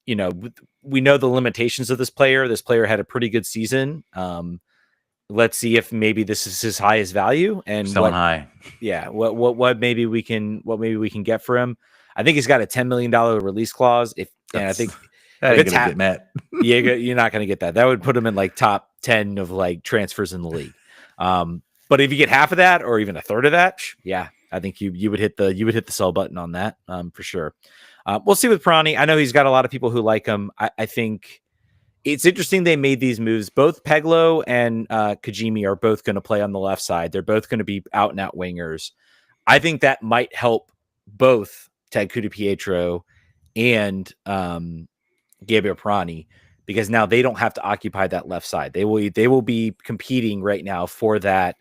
we know the limitations of this player. This player had a pretty good season. Let's see if maybe this is his highest value and high. Yeah. What maybe we can get for him. I think he's got a $10 million release clause. And I think that ain't gonna get met. You're not going to get that. That would put him in like top 10 of like transfers in the league. But if you get half of that or even a third of that, yeah, I think you would hit the sell button on that for sure. We'll see with Pirani. I know he's got a lot of people who like him. I think it's interesting they made these moves. Both Peglo and Kajimi are both going to play on the left side. They're both going to be out and out wingers. I think that might help both Ted Kudapietro and Gabriel Pirani, because now they don't have to occupy that left side. They will be competing right now for that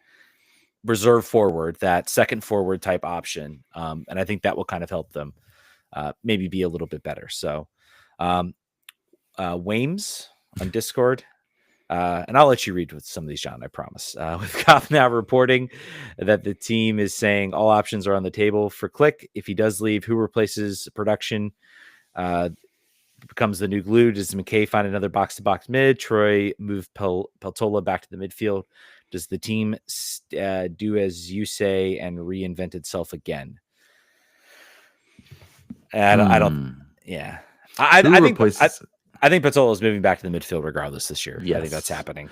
reserve forward, that second forward type option. And I think that will kind of help them maybe be a little bit better. So Wames on Discord. And I'll let you read with some of these, John, I promise. With Kopp now reporting that the team is saying all options are on the table for Click. If he does leave, who replaces production? Becomes the new glue. Does McKay find another box-to-box mid? Troy move Peltola back to the midfield? Does the team do as you say and reinvent itself again? I don't. Yeah, I think Peltola is moving back to the midfield regardless this year. Yes. I think that's happening.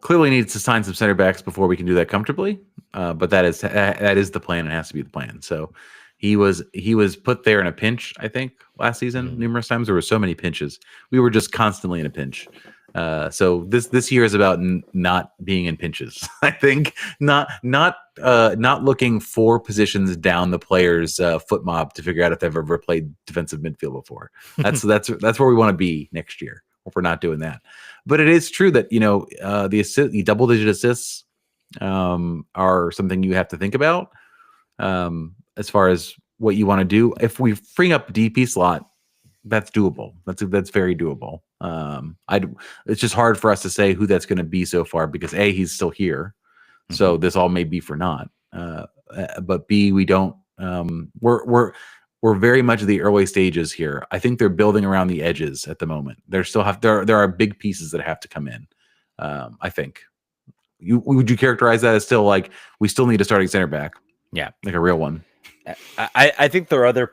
Clearly needs to sign some center backs before we can do that comfortably. But that is the plan. It has to be the plan. So he was put there in a pinch, I think, last season. Numerous times. There were so many pinches. We were just constantly in a pinch. So this year is about not being in pinches. I think not looking 4 positions down the player's foot mob to figure out if they've ever played defensive midfield before. That's where we want to be next year. If we're not doing that, but it is true that the double-digit assists are something you have to think about as far as what you want to do. If we free up DP slot, that's doable. That's very doable. It's just hard for us to say who that's going to be so far because A, he's still here, so this all may be for naught. But B, we don't. We're very much at the early stages here. I think they're building around the edges at the moment. There are big pieces that have to come in. I think. Would you characterize that as still like we still need a starting center back? Yeah, like a real one. I think there are other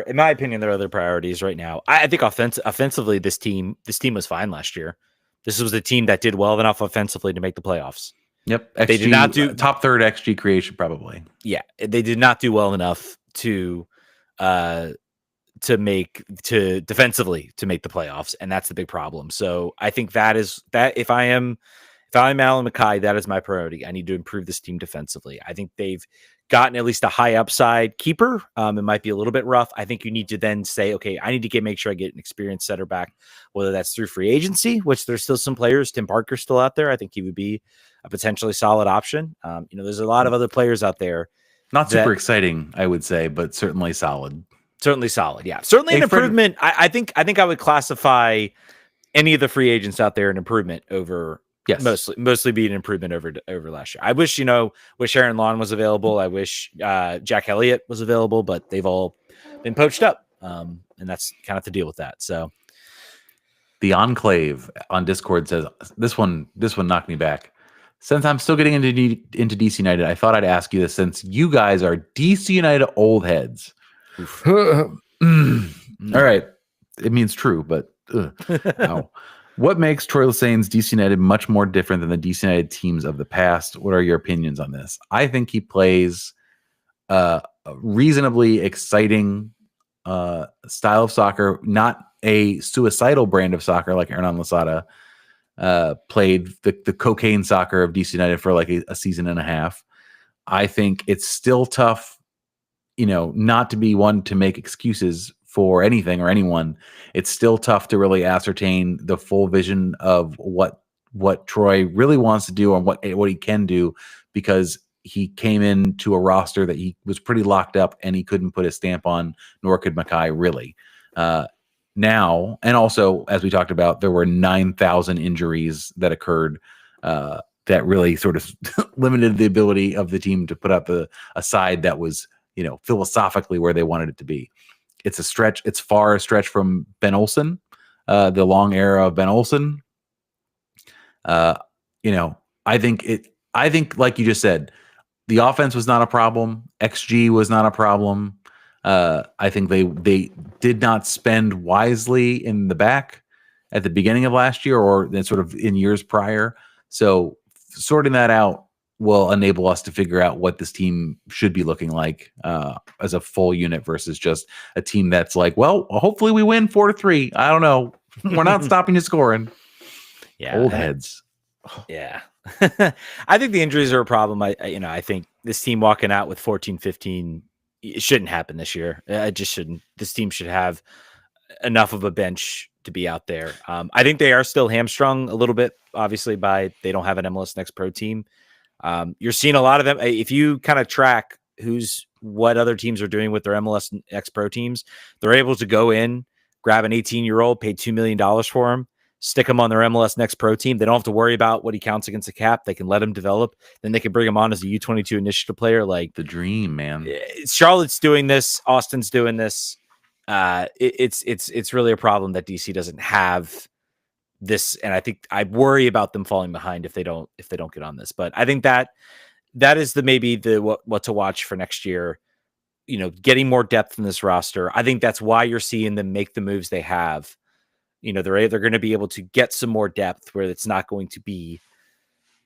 in my opinion, there are other priorities right now. I think offensively, this team was fine last year. This was a team that did well enough offensively to make the playoffs. Yep, they did not do top third XG creation probably. Yeah, they did not do well enough to defensively to make the playoffs, and that's the big problem. So I think that if I'm Alan Mackay, that is my priority. I need to improve this team defensively. I think they've gotten at least a high upside keeper. It might be a little bit rough. I think you need to then say, okay, I need to make sure I get an experienced center back, whether that's through free agency, which there's still some players. Tim Parker's still out there. I think he would be a potentially solid option. There's a lot of other players out there. Not super exciting, I would say, but certainly solid. Certainly solid. Yeah. Certainly an improvement. I think I would classify any of the free agents out there an improvement over. Yes. Mostly be an improvement over last year. I wish, Aaron Lawn was available. I wish Jack Elliott was available, but they've all been poached up. And that's kind of the deal with that. So the Enclave on Discord says, this one knocked me back. Since I'm still getting into DC United, I thought I'd ask you this since you guys are DC United old heads. All right. It means true, but ow. What makes Troy Lesesne's DC United much more different than the DC United teams of the past? What are your opinions on this? I think he plays a reasonably exciting style of soccer, not a suicidal brand of soccer like Hernan Losada played the cocaine soccer of DC United for like a season and a half. I think it's still tough, not to be one to make excuses for anything or anyone. It's still tough to really ascertain the full vision of what Troy really wants to do and what he can do, because he came into a roster that he was pretty locked up and he couldn't put his stamp on, nor could Mackay really. Now, and also, as we talked about, there were 9,000 injuries that occurred that really sort of limited the ability of the team to put up a side that was, philosophically where they wanted it to be. It's a stretch. It's far a stretch from Ben Olsen, the long era of Ben Olsen. I think, like you just said, the offense was not a problem. XG was not a problem. I think they did not spend wisely in the back at the beginning of last year or then sort of in years prior. So sorting that out will enable us to figure out what this team should be looking like as a full unit versus just a team that's like, well, hopefully we win 4-3. I don't know. We're not stopping you scoring. Yeah. Old heads. Yeah. I think the injuries are a problem. I think this team walking out with 14-15, it shouldn't happen this year. It just shouldn't. This team should have enough of a bench to be out there. I think they are still hamstrung a little bit, obviously, by they don't have an MLS Next Pro team. You're seeing a lot of them. If you kind of track what other teams are doing with their MLS Next Pro teams, they're able to go in, grab an 18-year-old, pay $2 million for him, stick him on their MLS Next Pro team. They don't have to worry about what he counts against the cap. They can let him develop. Then they can bring him on as a U22 initiative player. Like the dream, man. Charlotte's doing this. Austin's doing this. It's really a problem that DC doesn't have this, and I think I worry about them falling behind if they don't get on this. But I think that is what to watch for next year. Getting more depth in this roster. I think that's why you're seeing them make the moves they have. They're going to be able to get some more depth where it's not going to be,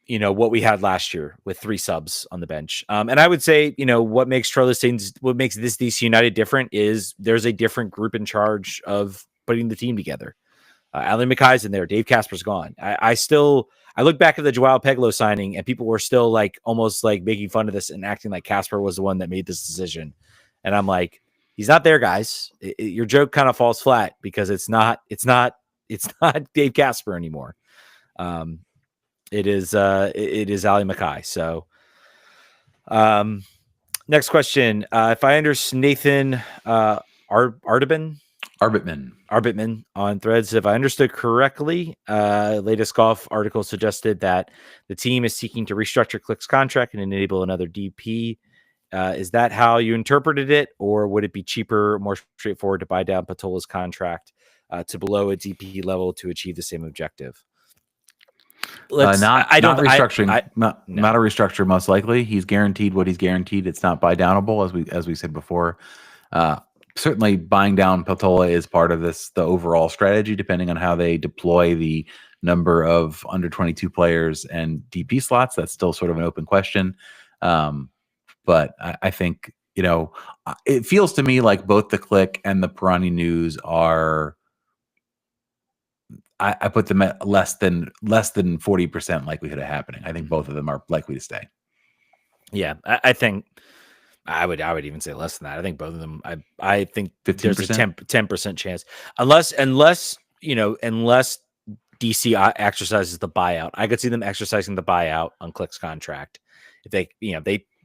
what we had last year with 3 subs on the bench. And I would say, what makes this DC United different is there's a different group in charge of putting the team together. Alan Mackay's in there. Dave Casper's gone. I look back at the Joao Peglo signing and people were still like almost like making fun of this and acting like Casper was the one that made this decision. And I'm like, he's not there, guys. Your joke kind of falls flat because it's not Dave Casper anymore. It is Ali Mackay. So, next question. If I understand Nathan Ardebin, Arbitman on Threads. If I understood correctly, latest golf article suggested that the team is seeking to restructure Click's contract and enable another DP. Is that how you interpreted it, or would it be cheaper, more straightforward to buy down Patola's contract to below a DP level to achieve the same objective? Not restructuring. No. Not a restructure. Most likely, he's guaranteed what he's guaranteed. It's not buy downable, as we said before. Certainly, buying down Patola is part of the overall strategy, depending on how they deploy the number of under 22 players and DP slots. That's still sort of an open question. But I think, it feels to me like both the Click and the Pirani News are. I put them at less than 40% likelihood of happening. I think both of them are likely to stay. Yeah, I think I would even say less than that. I think both of them. I think 15%? There's a 10% chance, unless DC exercises the buyout. I could see them exercising the buyout on Click's contract if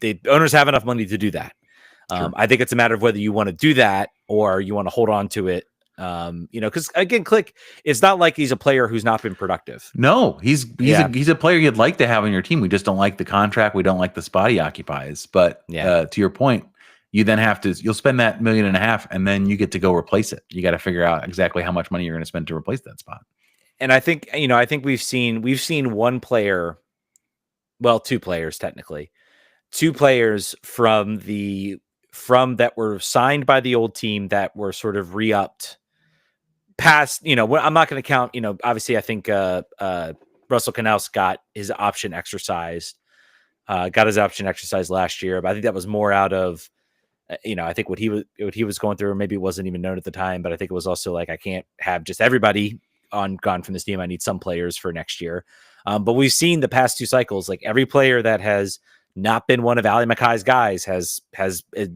the owners have enough money to do that. Sure. I think it's a matter of whether you want to do that or you want to hold on to it. Because again, Click, it's not like he's a player who's not been productive. No, he's a player you'd like to have on your team. We just don't like the contract. We don't like the spot he occupies. But to your point, you then you'll spend that $1.5 million, and then you get to go replace it. You got to figure out exactly how much money you're going to spend to replace that spot. And I think we've seen one player, well, two players technically, from that were signed by the old team that were sort of re-upped. Past, I'm not going to count, obviously I think Russell Knaus got his option exercised last year, but I think that was more out of, I think what he was going through, or maybe it wasn't even known at the time, but I think it was also like, I can't have just everybody gone from this team. I need some players for next year. But we've seen the past two cycles, like every player that has not been one of Ali Mackay's guys has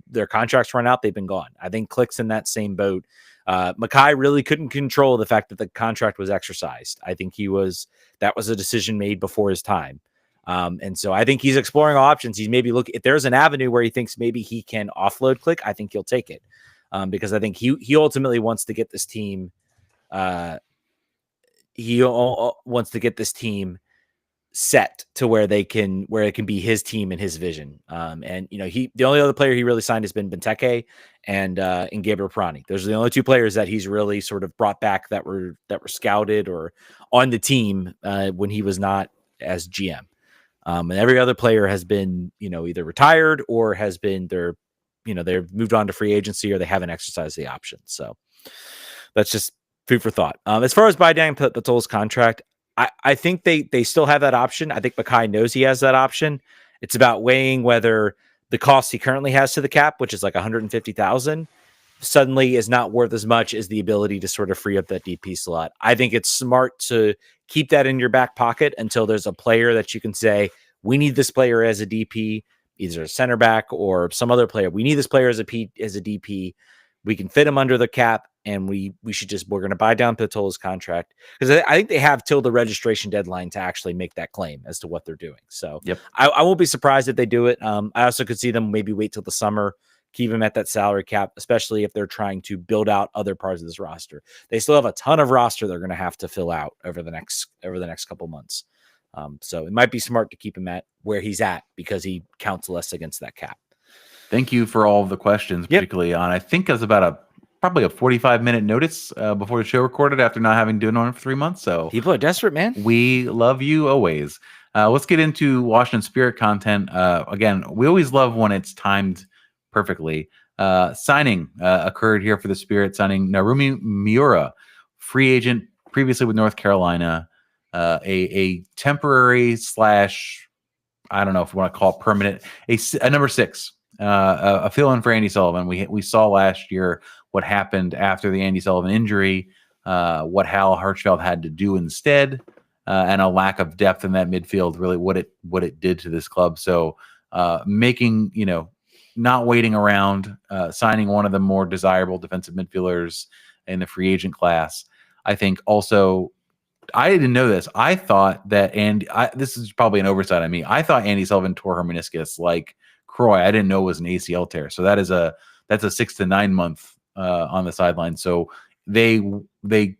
their contracts run out. They've been gone. I think Click's in that same boat. Mackay really couldn't control the fact that the contract was exercised. I think that was a decision made before his time. And so I think he's exploring options. He's maybe if there's an avenue where he thinks maybe he can offload Click, I think he'll take it. Because I think he ultimately wants to get this team. He wants to get this team set to where it can be his team and his vision. And the only other player he really signed has been Benteke and Gabriel Pirani. Those are the only two players that he's really sort of brought back that were scouted or on the team when he was not as GM. And every other player has been, either retired or has been they've moved on to free agency or they haven't exercised the option. So that's just food for thought. As far as buy down Patola's contract, I think they still have that option. I think Mackay knows he has that option. It's about weighing whether the cost he currently has to the cap, which is like $150,000, suddenly is not worth as much as the ability to sort of free up that DP slot. I think it's smart to keep that in your back pocket until there's a player that you can say, we need this player as a DP, either a center back or some other player. We need this player as a DP. We can fit him under the cap, and we're going to buy down Patola's contract, because I think they have till the registration deadline to actually make that claim as to what they're doing. So yep. I won't be surprised if they do it. I also could see them maybe wait till the summer, keep him at that salary cap, especially if they're trying to build out other parts of this roster. They still have a ton of roster they're going to have to fill out over the next couple months. So it might be smart to keep him at where he's at because he counts less against that cap. Thank you for all of the questions, particularly on, I think it was about probably a 45-minute notice before the show recorded after not having done one for 3 months. So people are desperate, man. We love you always. Let's get into Washington Spirit content. Again, we always love when it's timed perfectly. Signing occurred here for the Spirit, signing Narumi Miura, free agent previously with North Carolina, a temporary / I don't know if you want to call it permanent, a number 6. A fill-in for Andy Sullivan. We saw last year what happened after the Andy Sullivan injury, what Hal Hirschfeld had to do instead, and a lack of depth in that midfield, really what it did to this club. So making, not waiting around, signing one of the more desirable defensive midfielders in the free agent class. I think also, I didn't know this. I thought that this is probably an oversight on me. I thought Andy Sullivan tore her meniscus like Croy. I didn't know it was an ACL tear. So that's a 6 to 9 month on the sideline. So they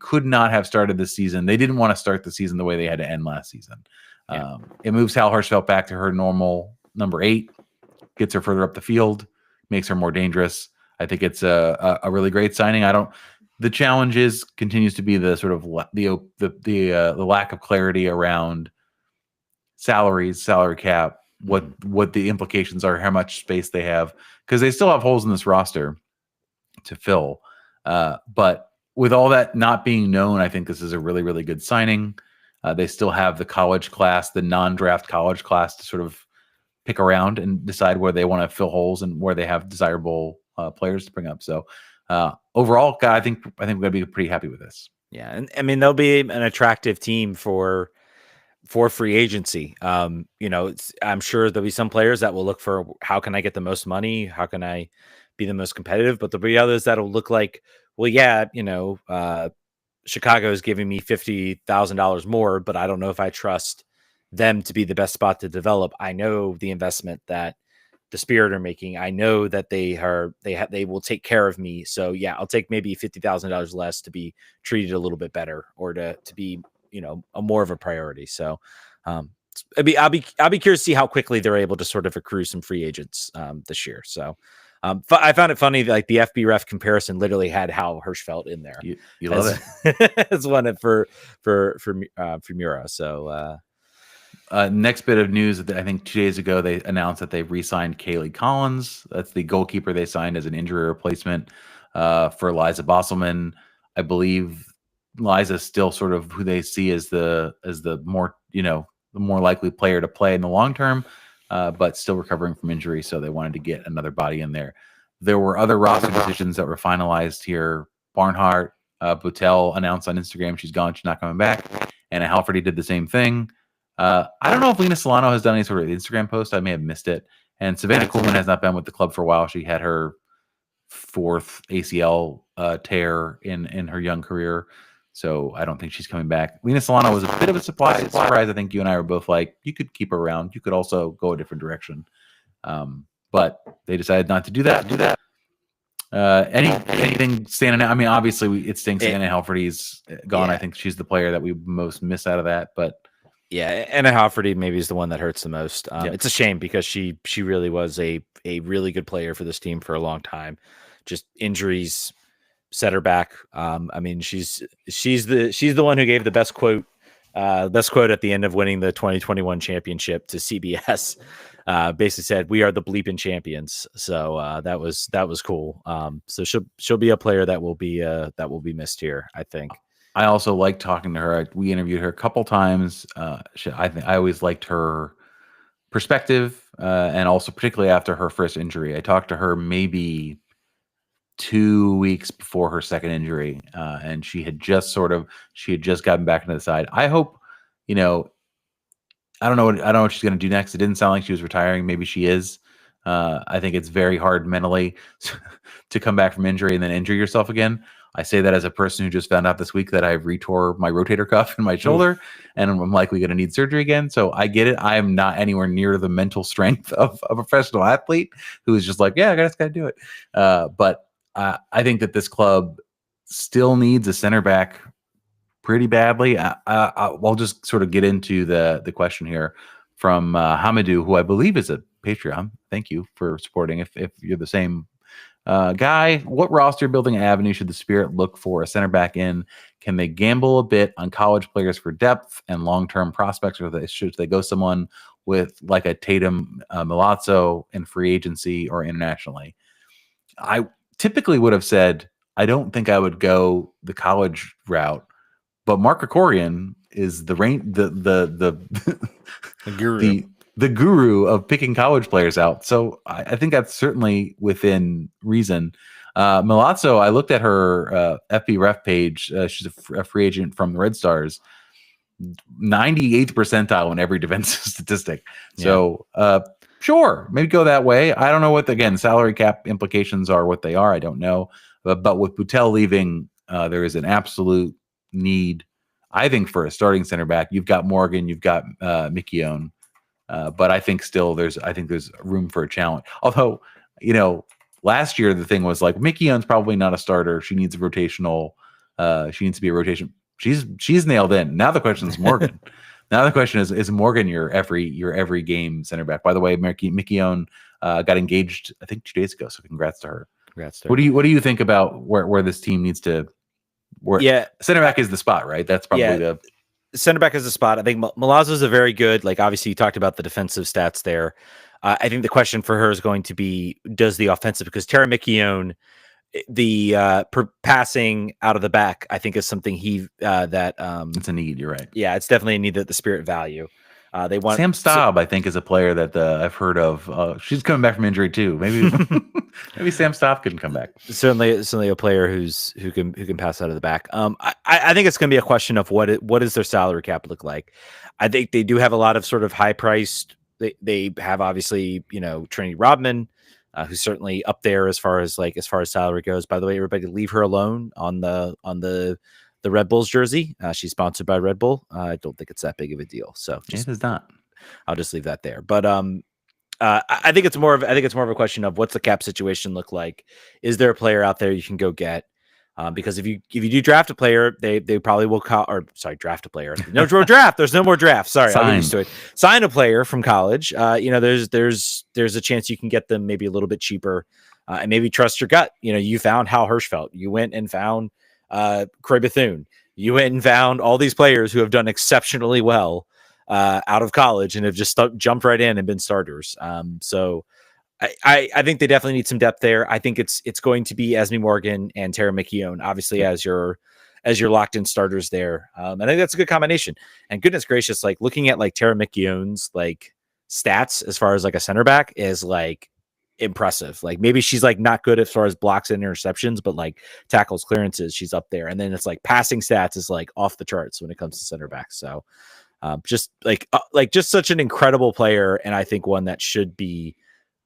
could not have started the season. They didn't want to start the season the way they had to end last season. Yeah. It moves Hal Hirschfeld back to her normal number 8, gets her further up the field, makes her more dangerous. I think it's a really great signing. The challenge continues to be the sort of the lack of clarity around salaries, salary cap, what the implications are, how much space they have, because they still have holes in this roster to fill. But with all that not being known, I think this is a really, really good signing. They still have the college class, the non-draft college class, to sort of pick around and decide where they want to fill holes and where they have desirable players to bring up. So overall, I think we're going to be pretty happy with this. Yeah, and I mean they'll be an attractive team for free agency. I'm sure there'll be some players that will look for how can I get the most money, how can I be the most competitive, but there'll be others that'll look like, well, yeah, Chicago is giving me $50,000 more, but I don't know if I trust them to be the best spot to develop. I know the investment that the Spirit are making. I know that they will take care of me. So yeah, I'll take maybe $50,000 less to be treated a little bit better, or to be, a more of a priority. So I'll be curious to see how quickly they're able to sort of accrue some free agents this year. So I found it funny that, like, the FB ref comparison literally had Hal Hirschfeld in there. You love it. As one for Mura. So next bit of news, I think 2 days ago, they announced that they've re-signed Kaylee Collins. That's the goalkeeper they signed as an injury replacement for Liza Bosselman. I believe Liza's still sort of who they see as the more, the more likely player to play in the long term, but still recovering from injury. So they wanted to get another body in there. There were other roster decisions that were finalized here. Barnhart, Boutel announced on Instagram she's gone, she's not coming back. Anna Halferty did the same thing. I don't know if Lena Solano has done any sort of Instagram post. I may have missed it. And Savannah Coleman has not been with the club for a while. She had her 4th ACL tear in her young career. So I don't think she's coming back. Lena Solano was a bit of a surprise. I think you and I were both like, you could keep her around. You could also go a different direction. But they decided not to do that. Anything standing out? I mean, obviously it stinks. Anna Halferty's gone. Yeah. I think she's the player that we most miss out of that. But yeah, Anna Halferty maybe is the one that hurts the most. It's a shame because she really was a really good player for this team for a long time. Just injuries set her back. I mean, she's the one who gave the best quote at the end of winning the 2021 championship to CBS. Basically said, "We are the bleeping champions." So that was cool. So she'll be a player that will be missed here, I think. I also like talking to her. We interviewed her a couple times. I always liked her perspective, and also particularly after her first injury. I talked to her maybe 2 weeks before her second injury, and she had just gotten back into the side. I hope, I don't know what she's going to do next. It didn't sound like she was retiring. Maybe she is. I think it's very hard mentally to come back from injury and then injure yourself again. I say that as a person who just found out this week that I retore my rotator cuff in my shoulder, and I'm likely going to need surgery again. So I get it. I am not anywhere near the mental strength of a professional athlete who is just like, yeah, I just got to do it. But I think that this club still needs a center back pretty badly. I'll just sort of get into the question here from Hamidou, who I believe is a Patreon. Thank you for supporting. If you're the same guy, what roster building avenue should the Spirit look for a center back in? Can they gamble a bit on college players for depth and long-term prospects, or should they go someone with like a Tatum Milazzo in free agency or internationally? I typically would have said, I don't think I would go the college route, but Mark Krikorian is the guru. The guru of picking college players out. So I think that's certainly within reason. Milazzo, I looked at her FB ref page. She's a free agent from the Red Stars. 98th percentile in every defensive statistic. Yeah. So sure, maybe go that way. I don't know what, again, salary cap implications are what they are. I don't know. But with Boutel leaving, there is an absolute need, I think, for a starting center back. You've got Morgan, you've got Miquelon. But I think still there's room for a challenge. Although, last year the thing was like Mickey Young's probably not a starter. She needs a rotational. She needs to be a rotation. She's nailed in. Now the question is Morgan. Now the question is Morgan your every game center back? By the way, Mickey Young got engaged I think 2 days ago. So congrats to her. Congrats to her. her. What do you think about where this team needs to? Center back is the spot, right? That's probably the center back is the spot. I think Milazzo is a very good. Like obviously you talked about the defensive stats there. I think the question for her is going to be does the offensive because Tara McKeown, the passing out of the back, I think is something it's a need. You're right. Yeah, it's definitely a need that the Spirit value. They want Sam Staub, I think, is a player that I've heard of. She's coming back from injury too. Maybe Sam Staub couldn't come back. Certainly a player who can pass out of the back. I think it's going to be a question of what does their salary cap look like. I think they do have a lot of sort of high priced. They have obviously Trinity Rodman, who's certainly up there as far as salary goes. By the way, everybody leave her alone on the Red Bulls jersey. She's sponsored by Red Bull. I don't think it's that big of a deal. So it is not. I'll just leave that there. But I think it's more of a question of what's the cap situation look like. Is there a player out there you can go get? Because if you do draft a player, they probably will draft a player. No more draft. There's no more draft. Sorry, I'm used to it. Sign a player from college. There's a chance you can get them maybe a little bit cheaper, and maybe trust your gut. You found Hal Hirschfeld. You went and found Croy Bethune. You went and found all these players who have done exceptionally well out of college and have just jumped right in and been starters. So I think they definitely need some depth there. I think it's going to be Esme Morgan and Tara McKeown, obviously as your locked in starters there. I think that's a good combination. And goodness gracious, like looking at like Tara McKeown's like stats as far as like a center back is like impressive. Like maybe she's like not good as far as blocks and interceptions, but like tackles, clearances, she's up there. And then it's like passing stats is like off the charts when it comes to center back. So just just such an incredible player. And I think one that should be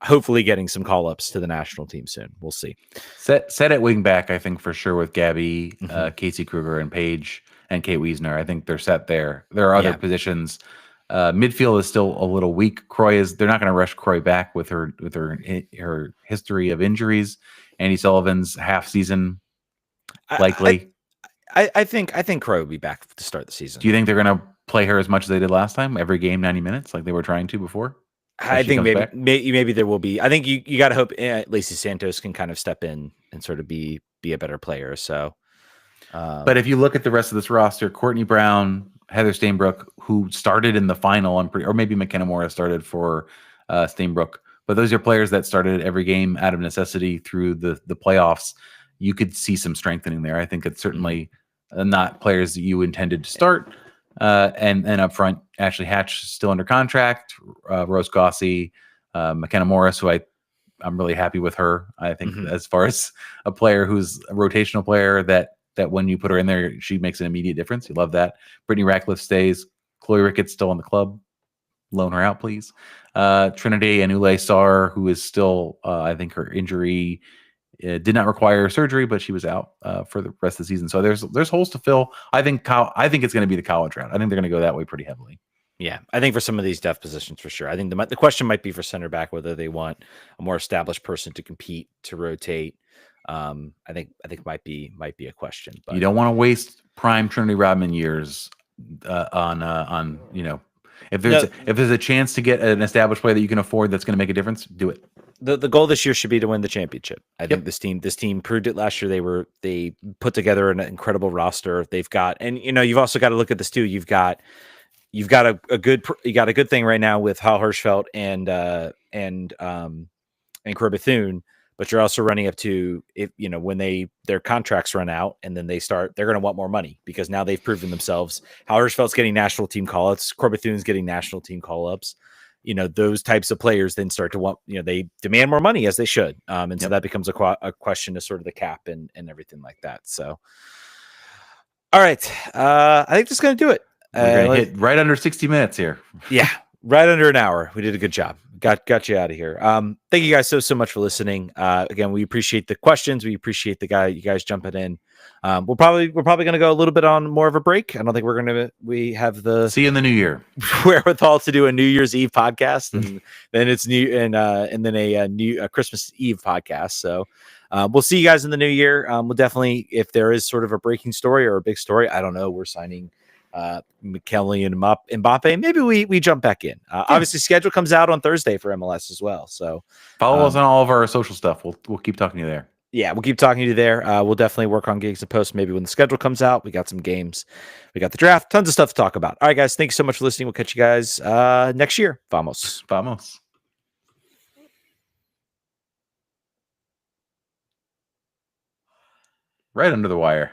hopefully getting some call ups to the national team soon. We'll see. Set at wing back, I think for sure with Gabby, Casey Kruger and Paige and Kate Wiesner. I think they're set there. There are other positions. Midfield is still a little weak. They're not going to rush Croy back with her history of injuries. Andy Sullivan's half season likely. I think Croy will be back to start the season. Do you think they're going to play her as much as they did last time? Every game, 90 minutes, like they were trying to before? I think maybe there will be. I think you got to hope Lacey Santos can kind of step in and sort of be a better player. So, but if you look at the rest of this roster, Courtney Brown, Heather Stainbrook, who started in the final, or maybe McKenna Morris started for Stainbrook, but those are players that started every game out of necessity through the playoffs. You could see some strengthening there. I think it's certainly not players that you intended to start. And up front, Ashley Hatch still under contract, Rose Gossie, McKenna Morris, who I'm really happy with her. I think as far as a player who's a rotational player that when you put her in there, she makes an immediate difference. You love that. Brittany Ratcliffe stays. Chloe Ricketts still in the club. Loan her out, please. Trinity Anule Sar, who is still, I think her injury did not require surgery, but she was out for the rest of the season. So there's holes to fill. I think it's going to be the college route. I think they're going to go that way pretty heavily. Yeah, I think for some of these depth positions for sure. I think the question might be for center back whether they want a more established person to compete, to rotate. I think might be a question. But you don't want to waste prime Trinity Rodman years on if there's a chance to get an established player that you can afford that's going to make a difference, do it. The goal this year should be to win the championship. I think this team proved it last year. They put together an incredible roster. They've got, and you've also got to look at this too. You've got a good thing right now with Hal Hirschfeld and Croy Bethune, but you're also running up to when their contracts run out and then they're going to want more money because now they've proven themselves. Hal Hirschfeld's getting national team call ups. Croy Bethune's getting national team call ups. Those types of players then start to want, they demand more money as they should. So that becomes a question of sort of the cap and everything like that. So, all right. I think that's going to do it. We're going to hit right under 60 minutes here. Yeah. Right under an hour. We did a good job. Got you out of here. Thank you guys so much for listening. Again, we appreciate the questions. We appreciate you guys jumping in. we're probably going to go a little bit on more of a break. I don't think we have the see you in the new year wherewithal to do a New Year's Eve podcast, and then it's new and then a new Christmas Eve podcast. So we'll see you guys in the new year. We'll definitely, if there is sort of a breaking story or a big story, I don't know, we're signing McKelly and Mbappe, maybe we jump back in. Obviously, schedule comes out on Thursday for MLS as well. So follow us on all of our social stuff. We'll keep talking to you there. Yeah, we'll keep talking to you there. We'll definitely work on gigs and posts maybe when the schedule comes out. We got some games. We got the draft. Tons of stuff to talk about. All right, guys. Thanks so much for listening. We'll catch you guys next year. Vamos. Vamos. Right under the wire.